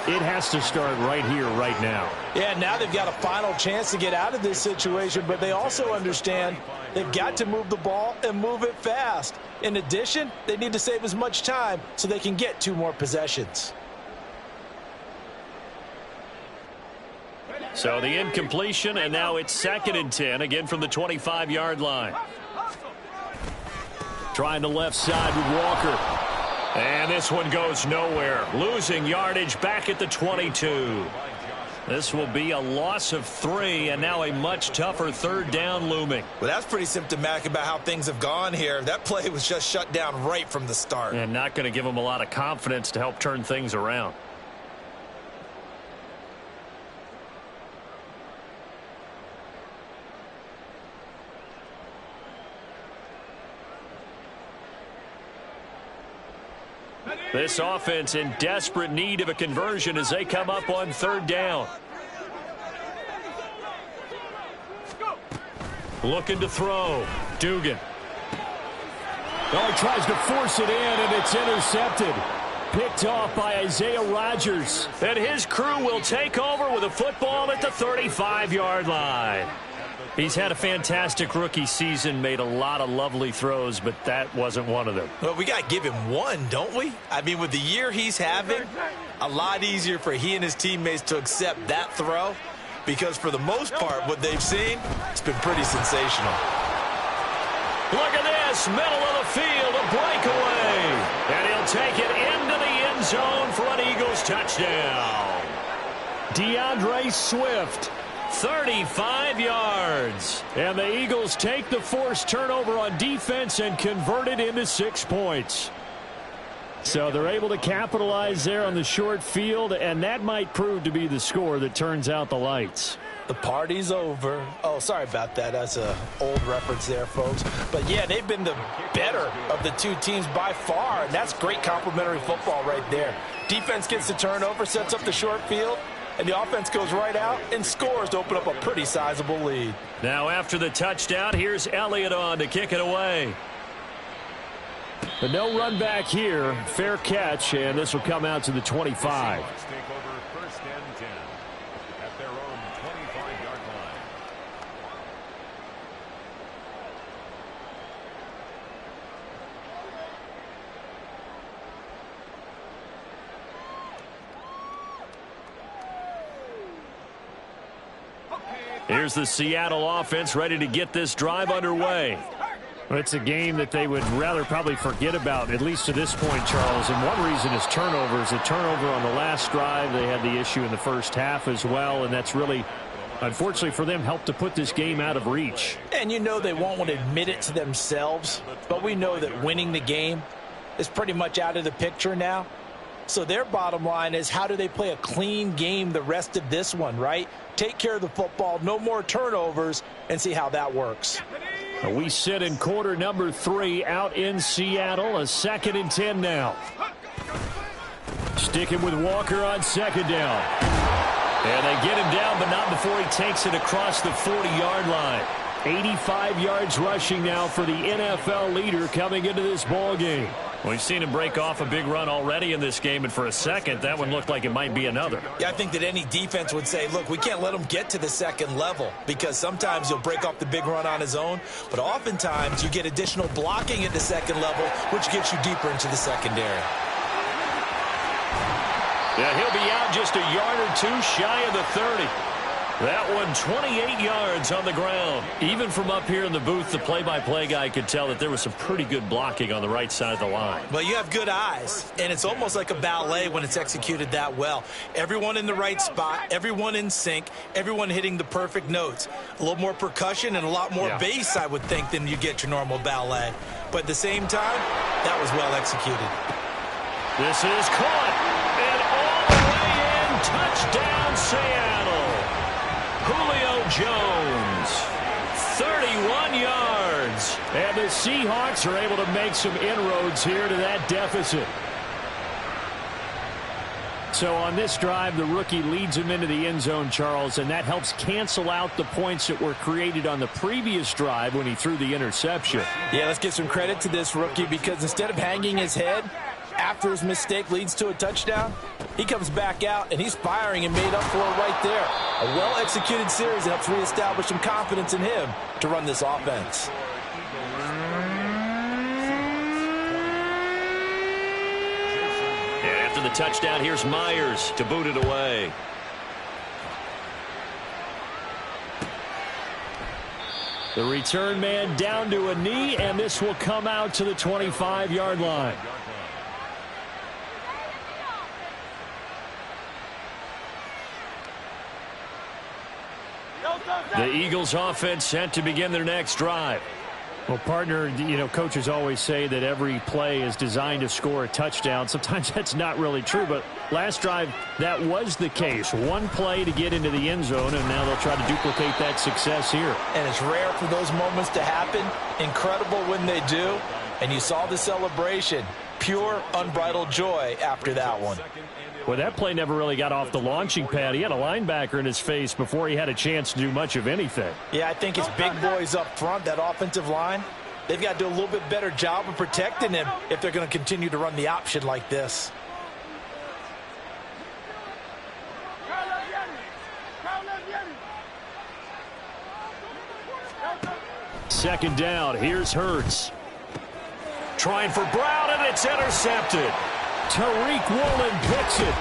it has to start right here, right now. Yeah, now they've got a final chance to get out of this situation, but they also understand they've got to move the ball and move it fast. In addition, they need to save as much time so they can get 2 more possessions. So the incompletion, and now it's 2nd and 10, again from the 25-yard line. Trying the left side with Walker. And this one goes nowhere. Losing yardage back at the 22. This will be a loss of 3, and now a much tougher 3rd down looming. Well, that's pretty symptomatic about how things have gone here. That play was just shut down right from the start. And not going to give them a lot of confidence to help turn things around. This offense in desperate need of a conversion as they come up on 3rd down. Looking to throw. Dugan. Oh, he tries to force it in, and it's intercepted. Picked off by Isaiah Rodgers. And his crew will take over with a football at the 35-yard line. He's had a fantastic rookie season, made a lot of lovely throws, but that wasn't one of them. Well, we got to give him one, don't we? I mean, with the year he's having, a lot easier for he and his teammates to accept that throw, because for the most part, what they've seen, it's been pretty sensational. Look at this, middle of the field, a breakaway. And he'll take it into the end zone for an Eagles touchdown. DeAndre Swift. 35 yards. And the Eagles take the forced turnover on defense and convert it into 6 points. So they're able to capitalize there on the short field, and that might prove to be the score that turns out the lights. The party's over. Oh, sorry about that. That's an old reference there, folks. But, yeah, they've been the better of the 2 teams by far, and that's great complimentary football right there. Defense gets the turnover, sets up the short field. and the offense goes right out and scores to open up a pretty sizable lead. Now after the touchdown, here's Elliott on to kick it away. But no run back here. Fair catch, and this will come out to the 25. Here's the Seattle offense ready to get this drive underway. Well, it's a game that they would rather probably forget about, at least to this point, Charles. And one reason is turnovers. A turnover on the last drive. They had the issue in the first half as well, and that's really, unfortunately for them, helped to put this game out of reach. And you know they won't want to admit it to themselves, but we know that winning the game is pretty much out of the picture now. So their bottom line is, how do they play a clean game the rest of this one, right? Take care of the football, no more turnovers, and see how that works. We sit in quarter number 3 out in Seattle. A 2nd and 10 now. Sticking with Walker on 2nd down. And they get him down, but not before he takes it across the 40-yard line. 85 yards rushing now for the NFL leader coming into this ball game. We've seen him break off a big run already in this game, and for a second, that one looked like it might be another. Yeah, I think that any defense would say, look, we can't let him get to the second level, because sometimes he'll break off the big run on his own, but oftentimes you get additional blocking at the second level, which gets you deeper into the secondary. Yeah, he'll be out just a yard or two shy of the 30. That one 28 yards on the ground. Even from up here in the booth, the play-by-play guy could tell that there was some pretty good blocking on the right side of the line. Well, you have good eyes, and it's almost like a ballet when it's executed that well. Everyone in the right spot, everyone in sync, everyone hitting the perfect notes. A little more percussion and a lot more bass, I would think, than you get your normal ballet. But at the same time, that was well executed. This is caught, and all the way in, touchdown Seattle. Julio Jones, 31 yards. And the Seahawks are able to make some inroads here to that deficit. So on this drive, the rookie leads him into the end zone, Charles, and that helps cancel out the points that were created on the previous drive when he threw the interception. Yeah, let's give some credit to this rookie, because instead of hanging his head after his mistake leads to a touchdown, he comes back out and he's firing and made up for it right there. A well-executed series that helps reestablish some confidence in him to run this offense. And after the touchdown, here's Myers to boot it away. The return man down to a knee, and this will come out to the 25-yard line. The Eagles offense set to begin their next drive. Well, partner, coaches always say that every play is designed to score a touchdown. Sometimes that's not really true, but last drive, that was the case. One play to get into the end zone, and now they'll try to duplicate that success here. And it's rare for those moments to happen. Incredible when they do. And you saw the celebration. Pure, unbridled joy after that one. Well, that play never really got off the launching pad. He had a linebacker in his face before he had a chance to do much of anything. Yeah, I think it's big boys up front, that offensive line. They've got to do a little bit better job of protecting him if they're going to continue to run the option like this. Second down. Here's Hurts. Trying for Brown, and it's intercepted. Tariq Woolen picks it.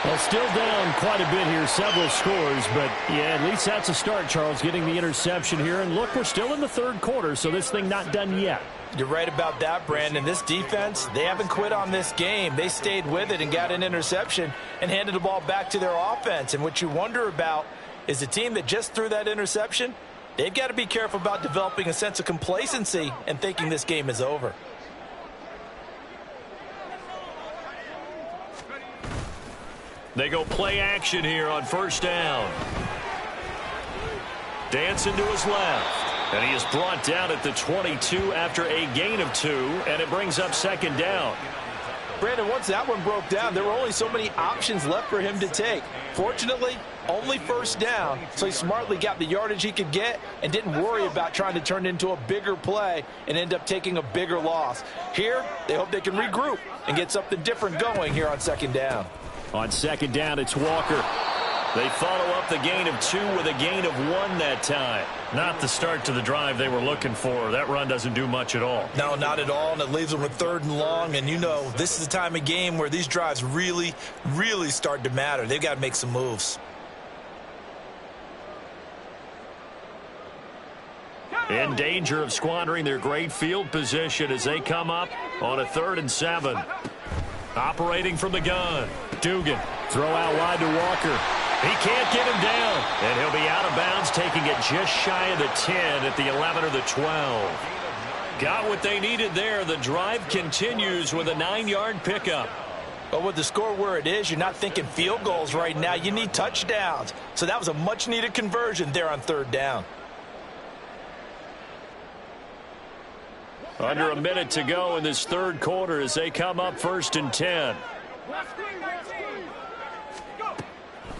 Well, still down quite a bit here, several scores, but yeah, at least that's a start, Charles, getting the interception here. And look, we're still in the third quarter, so this thing not done yet. You're right about that, Brandon. This defense, they haven't quit on this game. They stayed with it and got an interception and handed the ball back to their offense. And what you wonder about is the team that just threw that interception, they've got to be careful about developing a sense of complacency and thinking this game is over. They go play action here on first down. Dancing to his left. And he is brought down at the 22 after a gain of 2, and it brings up second down. Brandon, once that one broke down, there were only so many options left for him to take. Fortunately, only first down, so he smartly got the yardage he could get and didn't worry about trying to turn it into a bigger play and end up taking a bigger loss. Here, they hope they can regroup and get something different going here on second down. On second down, it's Walker. They follow up the gain of 2 with a gain of 1 that time. Not the start to the drive they were looking for. That run doesn't do much at all. No, not at all, and it leaves them with 3rd and long. And you know, this is the time of game where these drives really, really start to matter. They've got to make some moves. In danger of squandering their great field position as they come up on a 3rd and 7. Operating from the gun. Dugan. Throw out wide to Walker. He can't get him down. And he'll be out of bounds, taking it just shy of the 10 at the 11 or the 12. Got what they needed there. The drive continues with a 9-yard pickup. But with the score where it is, you're not thinking field goals right now. You need touchdowns. So that was a much-needed conversion there on 3rd down. Under a minute to go in this 3rd quarter as they come up 1st and 10.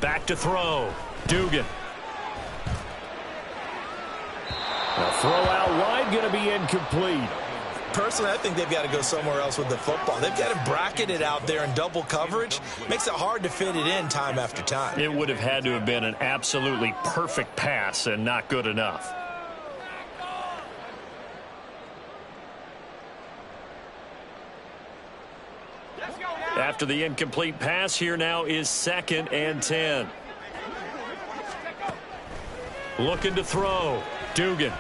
Back to throw. Dugan. A throw out wide, going to be incomplete. Personally, I think they've got to go somewhere else with the football. They've got to bracket it out there in double coverage. Makes it hard to fit it in time after time. It would have had to have been an absolutely perfect pass and not good enough. After the incomplete pass, here now is 2nd and 10. Looking to throw. Dugan.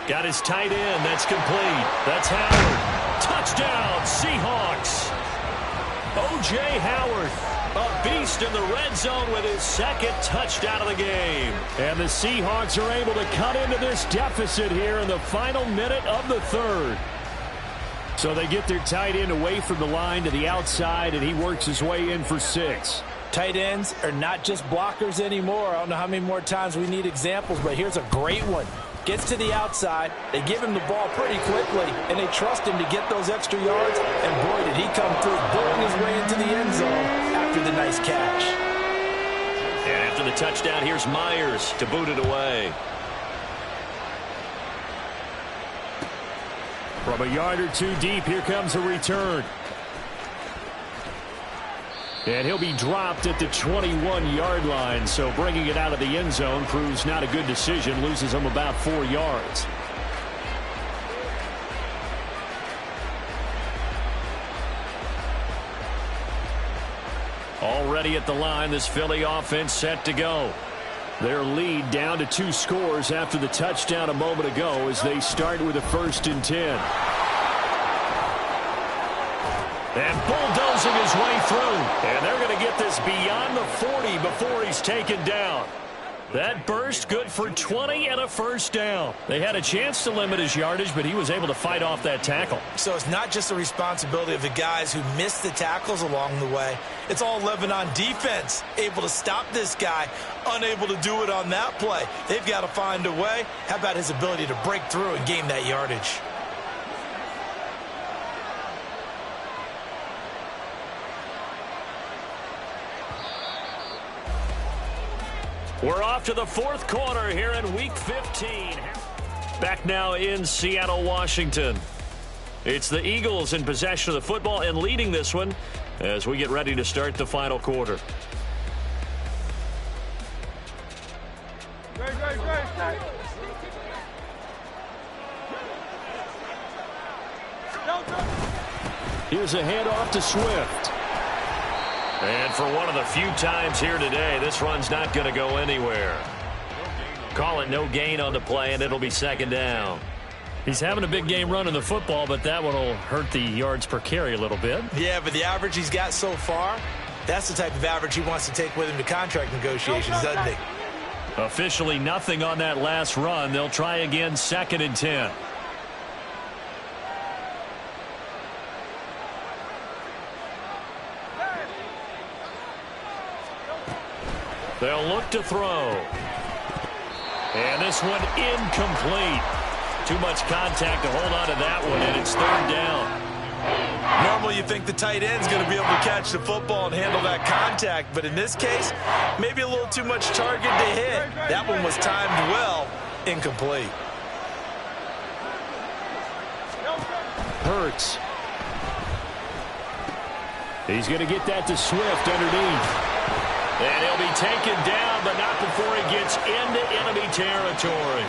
Got his tight end. That's complete. That's Howard. Touchdown, Seahawks. O.J. Howard, a beast in the red zone with his 2nd touchdown of the game. And the Seahawks are able to cut into this deficit here in the final minute of the 3rd. So they get their tight end away from the line to the outside, and he works his way in for 6. Tight ends are not just blockers anymore. I don't know how many more times we need examples, but here's a great one. Gets to the outside, they give him the ball pretty quickly, and they trust him to get those extra yards, and boy, did he come through, bulling his way into the end zone after the nice catch. And after the touchdown, here's Myers to boot it away. From a yard or 2 deep, here comes a return. And he'll be dropped at the 21-yard line, so bringing it out of the end zone proves not a good decision, loses him about 4 yards. Already at the line, this Philly offense set to go. Their lead down to 2 scores after the touchdown a moment ago as they start with a 1st and 10. And bulldozing his way through. And they're going to get this beyond the 40 before he's taken down. That burst good for 20 and a 1st down. They had a chance to limit his yardage, but he was able to fight off that tackle. So it's not just the responsibility of the guys who missed the tackles along the way. It's all living on defense, able to stop this guy, unable to do it on that play. They've got to find a way. How about his ability to break through and gain that yardage? We're off to the 4th quarter here in Week 15. Back now in Seattle, Washington. It's the Eagles in possession of the football and leading this one as we get ready to start the final quarter. Here's a handoff to Swift. And for one of the few times here today, this run's not going to go anywhere. Call it no gain on the play, and it'll be 2nd down. He's having a big game running the football, but that one will hurt the yards per carry a little bit. Yeah, but the average he's got so far, that's the type of average he wants to take with him to contract negotiations, doesn't he? Officially nothing on that last run. They'll try again, 2nd and 10. They'll look to throw. And this one incomplete. Too much contact to hold on to that one, and it's 3rd down. Normally you think the tight end's going to be able to catch the football and handle that contact, but in this case, maybe a little too much target to hit. That one was timed well, incomplete. Hurts. He's going to get that to Swift underneath. And he'll be taken down, but not before he gets into enemy territory.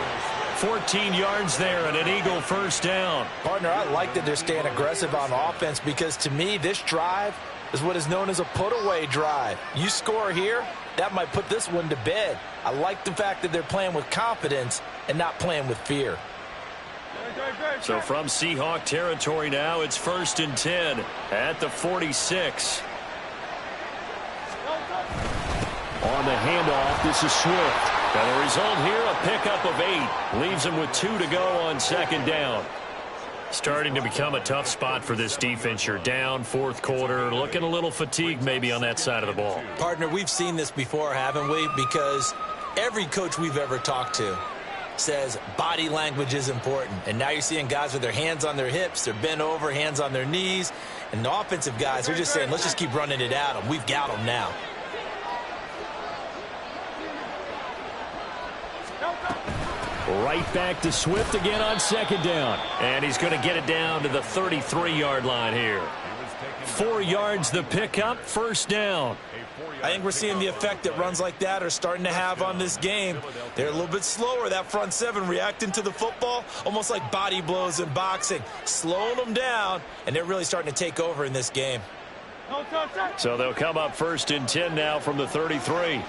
14 yards there and an Eagle first down. Partner, I like that they're staying aggressive on offense because to me, this drive is what is known as a put-away drive. You score here, that might put this one to bed. I like the fact that they're playing with confidence and not playing with fear. So from Seahawk territory now, it's 1st and 10 at the 46. On the handoff, this is Swift. And the result here, a pickup of 8. Leaves him with 2 to go on 2nd down. Starting to become a tough spot for this defense. You're down 4th quarter, looking a little fatigued maybe on that side of the ball. Partner, we've seen this before, haven't we? Because every coach we've ever talked to says body language is important. And now you're seeing guys with their hands on their hips, they're bent over, hands on their knees. And the offensive guys are just saying, let's just keep running it at them. We've got them now. Right back to Swift again on 2nd down. And he's going to get it down to the 33-yard line here. 4 yards the pickup, 1st down. I think we're seeing the effect that runs like that are starting to have on this game. They're a little bit slower, that front 7 reacting to the football, almost like body blows in boxing, slowing them down, and they're really starting to take over in this game. So they'll come up 1st and 10 now from the 33.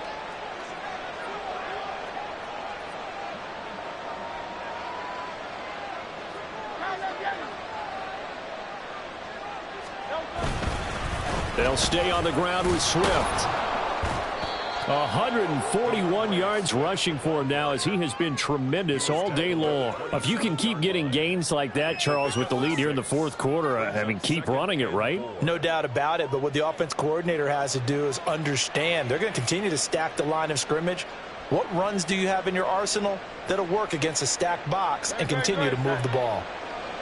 They'll stay on the ground with Swift. 141 yards rushing for him now as he has been tremendous all day long. If you can keep getting gains like that, Charles, with the lead here in the 4th quarter, I mean, keep running it, right? No doubt about it, but what the offense coordinator has to do is understand. They're going to continue to stack the line of scrimmage. What runs do you have in your arsenal that'll work against a stacked box and continue to move the ball?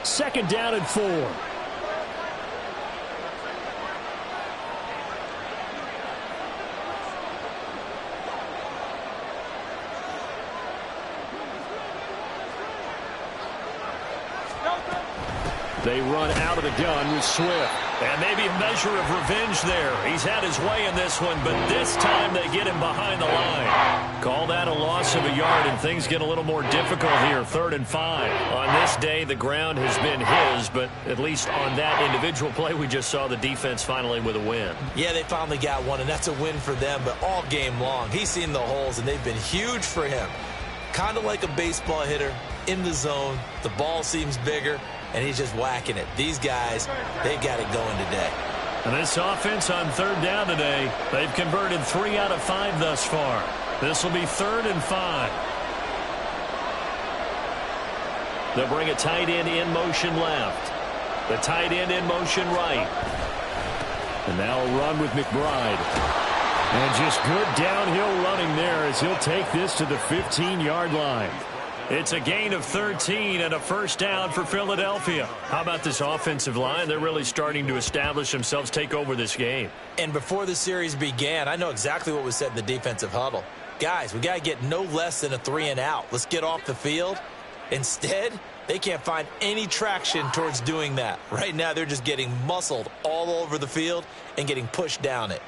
2nd down and 4. They run out of the gun with Swift. And maybe a measure of revenge there. He's had his way in this one, but this time they get him behind the line. Call that a loss of a yard, and things get a little more difficult here. 3rd and 5. On this day, the ground has been his, but at least on that individual play, we just saw the defense finally with a win. Yeah, they finally got one, and that's a win for them, but all game long, he's seen the holes, and they've been huge for him. Kind of like a baseball hitter in the zone. The ball seems bigger, and he's just whacking it. These guys, they got it going today. And this offense on 3rd down today, they've converted 3 out of 5 thus far. This will be 3rd and 5. They'll bring a tight end in motion left. The tight end in motion right. And now a run with McBride. And just good downhill running there as he'll take this to the 15-yard line. It's a gain of 13 and a 1st down for Philadelphia. How about this offensive line? They're really starting to establish themselves, take over this game. And before the series began, I know exactly what was said in the defensive huddle. Guys, we got to get no less than a 3 and out. Let's get off the field. Instead, they can't find any traction towards doing that. Right now, they're just getting muscled all over the field and getting pushed down it.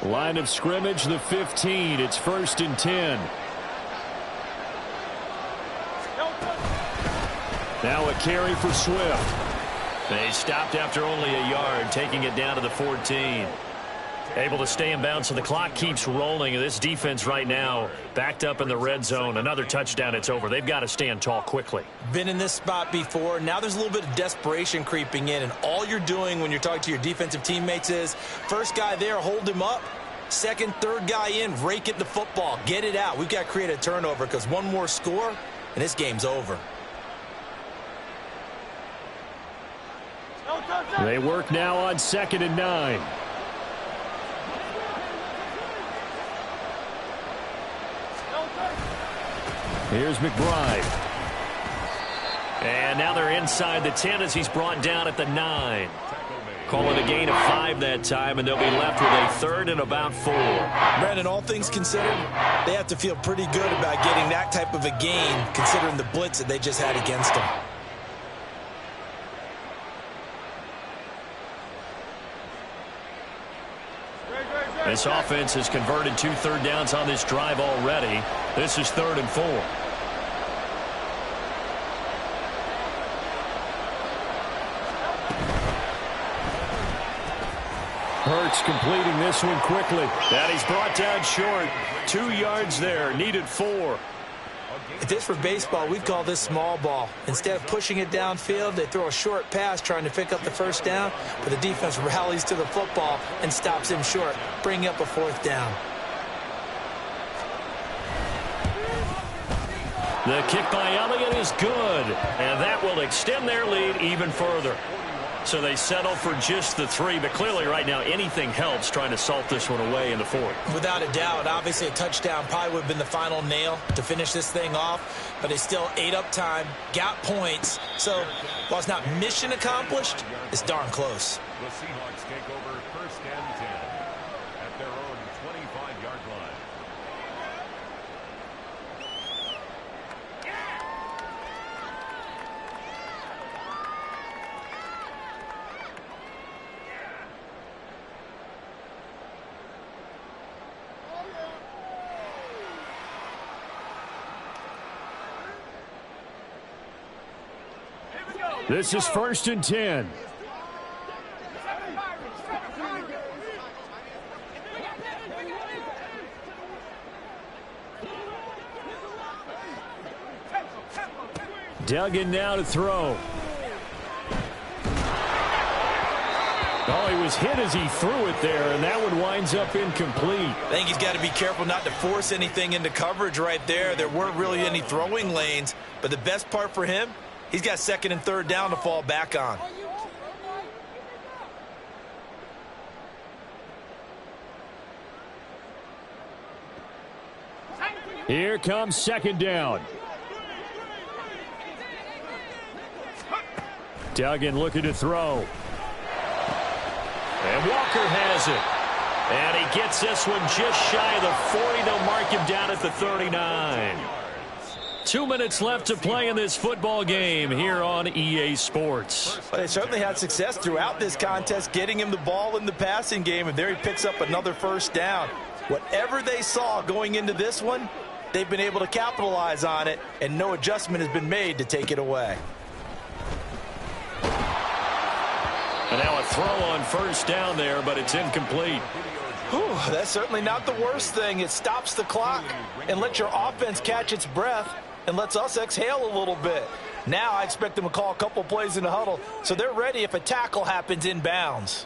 Line of scrimmage, the 15. It's 1st and 10. Now a carry for Swift. They stopped after only a yard, taking it down to the 14. Able to stay in bounds, so the clock keeps rolling. This defense right now backed up in the red zone. Another touchdown, it's over. They've got to stand tall quickly. Been in this spot before. Now there's a little bit of desperation creeping in, and all you're doing when you're talking to your defensive teammates is first guy there, hold him up. Second, third guy in, rake it the football. Get it out. We've got to create a turnover because one more score, and this game's over. They work now on 2nd and 9. Here's McBride. And now they're inside the 10 as he's brought down at the 9. Call it a gain of 5 that time, and they'll be left with a 3rd and about 4. Brandon, all things considered, they have to feel pretty good about getting that type of a gain, considering the blitz that they just had against them. This offense has converted 2 third downs on this drive already. This is 3rd and 4. Hurts completing this one quickly. That he's brought down short. 2 yards there. Needed 4. If this were baseball, we'd call this small ball. Instead of pushing it downfield, they throw a short pass trying to pick up the 1st down, but the defense rallies to the football and stops him short, bringing up a 4th down. The kick by Elliott is good, and that will extend their lead even further. So they settle for just the 3, but clearly right now anything helps trying to salt this one away in the 4th. Without a doubt, obviously a touchdown probably would have been the final nail to finish this thing off, but they still ate up time, got points. So while it's not mission accomplished, it's darn close. The Seahawks take over 1st and 10 at their own 25-yard line. This is 1st and 10. Duggan now to throw. Oh, he was hit as he threw it there, and that one winds up incomplete. I think he's got to be careful not to force anything into coverage right there. There weren't really any throwing lanes, but the best part for him, he's got 2nd and 3rd down to fall back on. Here comes 2nd down. Duggan looking to throw. And Walker has it. And he gets this one just shy of the 40. They'll mark him down at the 39. 2 minutes left to play in this football game here on EA Sports. But they certainly had success throughout this contest, getting him the ball in the passing game, and there he picks up another 1st down. Whatever they saw going into this one, they've been able to capitalize on it, and no adjustment has been made to take it away. And now a throw on 1st down there, but it's incomplete. Whew, that's certainly not the worst thing. It stops the clock and lets your offense catch its breath and lets us exhale a little bit. Now I expect them to call a couple plays in the huddle, so they're ready if a tackle happens inbounds.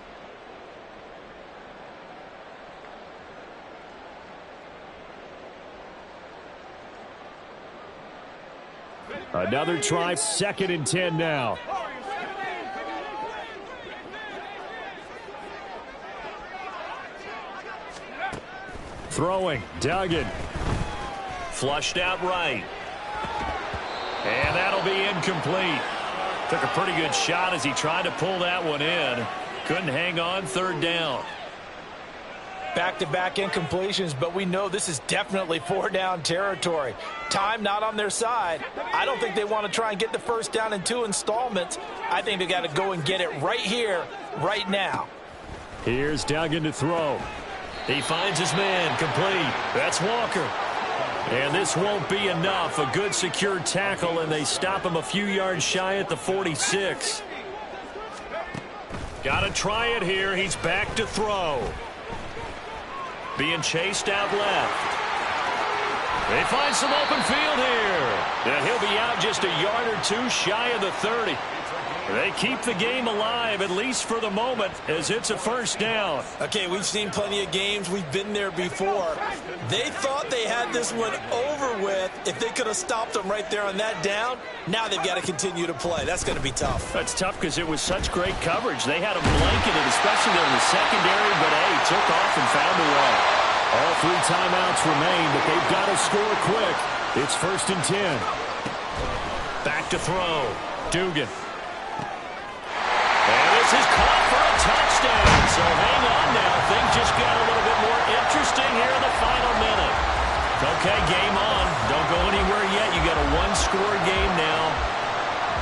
Another try, 2nd and 10 now. Throwing, Duggan. Flushed out right. And that'll be incomplete. Took a pretty good shot as he tried to pull that one in. Couldn't hang on, 3rd down. Back-to-back incompletions, but we know this is definitely 4-down territory. Time not on their side. I don't think they want to try and get the 1st down in 2 installments. I think they got to go and get it right here, right now. Here's Duggan to throw. He finds his man, complete. That's Walker. And this won't be enough. A good secure tackle, and they stop him a few yards shy at the 46. Got to try it here. He's back to throw. Being chased out left. They find some open field here. And he'll be out just a yard or 2 shy of the 30. They keep the game alive, at least for the moment, as it's a first down. Okay, we've seen plenty of games. We've been there before. They thought they had this one over with. If they could have stopped them right there on that down, now they've got to continue to play. That's going to be tough. That's tough because it was such great coverage. They had them blanketed, especially there in the secondary, but, hey, took off and found a way. All 3 timeouts remain, but they've got to score quick. It's 1st and 10. Back to throw. Dugan. And this is caught for a touchdown. So hang on now. Things just got a little bit more interesting here in the final minute. Okay, game on. Don't go anywhere yet. You got a 1-score game now.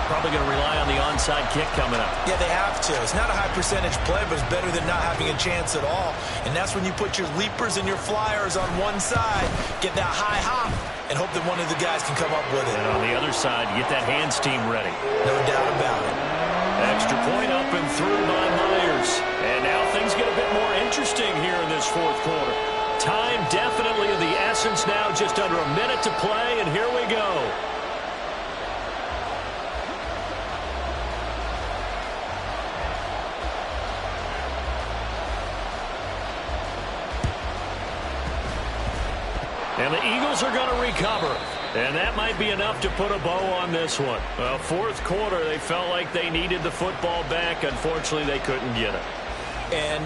Probably going to rely on the onside kick coming up. Yeah, they have to. It's not a high percentage play, but it's better than not having a chance at all. And that's when you put your leapers and your flyers on one side, get that high hop, and hope that one of the guys can come up with it. And on the other side, get that hands team ready. No doubt about it. Extra point up and through by Myers. And now things get a bit more interesting here in this 4th quarter. Time definitely of the essence now, just under a minute to play, and here we go. And the Eagles are going to recover. And that might be enough to put a bow on this one. Well, 4th quarter, they felt like they needed the football back. Unfortunately, they couldn't get it. And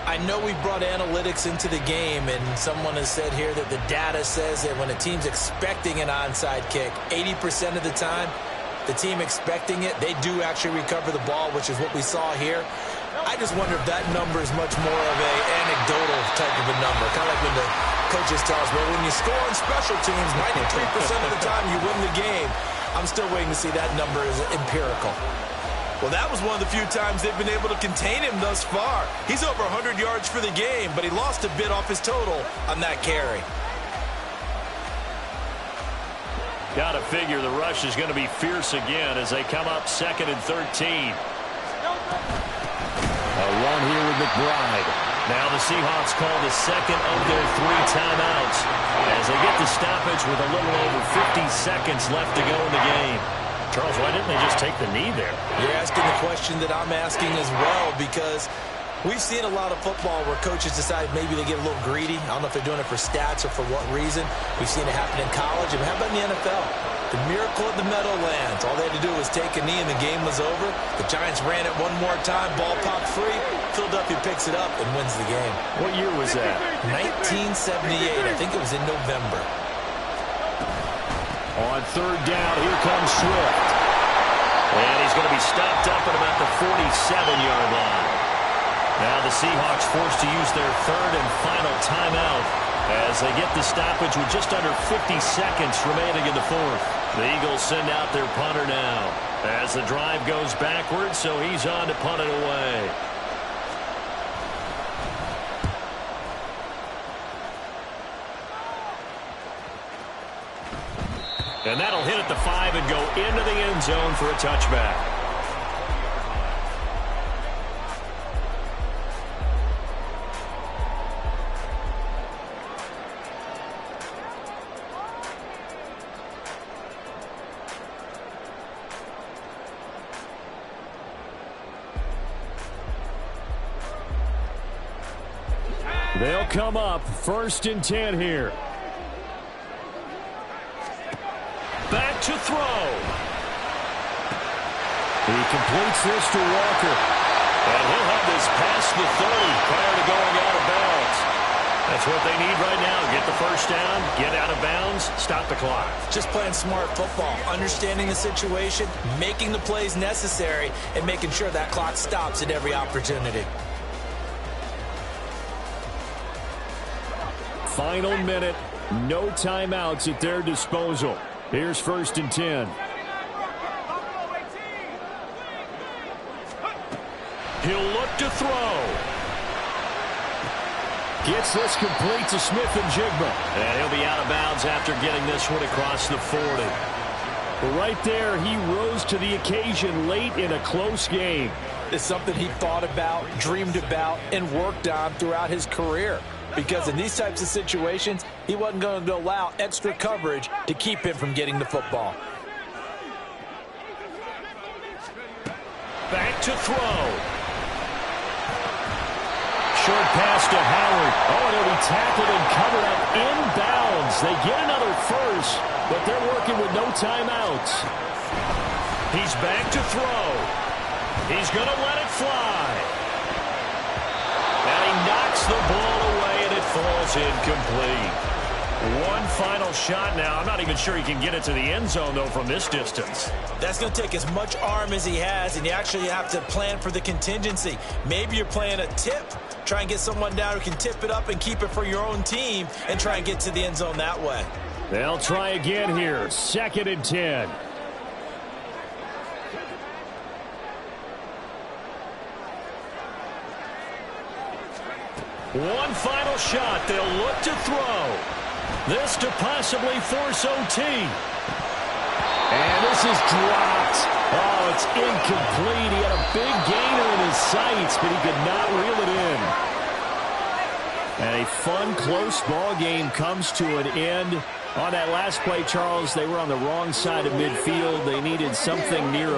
I know we brought analytics into the game, and someone has said here that the data says that when a team's expecting an onside kick, 80% of the time, the team expecting it, they do actually recover the ball, which is what we saw here. I just wonder if that number is much more of an anecdotal type of a number. Kind of like when the coaches tell us, well, when you score on special teams, 93% of the time you win the game. I'm still waiting to see that number is empirical. Well, that was one of the few times they've been able to contain him thus far. He's over 100 yards for the game, but he lost a bit off his total on that carry. Got to figure the rush is going to be fierce again as they come up 2nd and 13. A run here with McBride. Now the Seahawks call the 2nd of their 3 timeouts as they get the stoppage with a little over 50 seconds left to go in the game. Charles, why didn't they just take the knee there? You're asking the question that I'm asking as well, because we've seen a lot of football where coaches decide maybe they get a little greedy. I don't know if they're doing it for stats or for what reason. We've seen it happen in college. And how about in the NFL? The miracle of the Meadowlands. All they had to do was take a knee and the game was over. The Giants ran it one more time. Ball popped free. Philadelphia picks it up and wins the game. What year was that? 1978. I think it was in November. On 3rd down, here comes Swift. And he's going to be stopped up at about the 47-yard line. Now the Seahawks forced to use their 3rd and final timeout as they get the stoppage with just under 50 seconds remaining in the 4th. The Eagles send out their punter now as the drive goes backwards, so he's on to punt it away. And that'll hit at the 5 and go into the end zone for a touchback. They'll come up 1st and 10 here. Back to throw. He completes this to Walker. And he'll have this past the 30 prior to going out of bounds. That's what they need right now. Get the first down, get out of bounds, stop the clock. Just playing smart football, understanding the situation, making the plays necessary, and making sure that clock stops at every opportunity. Final minute, no timeouts at their disposal. Here's 1st and 10. He'll look to throw. Gets this complete to Smith and Jigba. And he'll be out of bounds after getting this one across the 40. But right there, he rose to the occasion late in a close game. It's something he thought about, dreamed about, and worked on throughout his career. Because in these types of situations, he wasn't going to allow extra coverage to keep him from getting the football. to throw. Short pass to Howard. Oh, and he'll be tackled and covered up inbounds. They get another first, but they're working with no timeouts. He's back to throw. He's going to let it fly. And he knocks the ball away, and it falls incomplete. One final shot now. I'm not even sure he can get it to the end zone, though, from this distance. That's going to take as much arm as he has, and you actually have to plan for the contingency. Maybe you're playing a tip. Try and get someone down who can tip it up and keep it for your own team and try and get to the end zone that way. They'll try again here. 2nd and 10. One final shot. They'll look to throw. This to possibly force OT. And this is dropped. Oh, it's incomplete. He had a big gainer in his sights, but he could not reel it in. And a fun, close ball game comes to an end. On that last play, Charles, they were on the wrong side of midfield. They needed something near a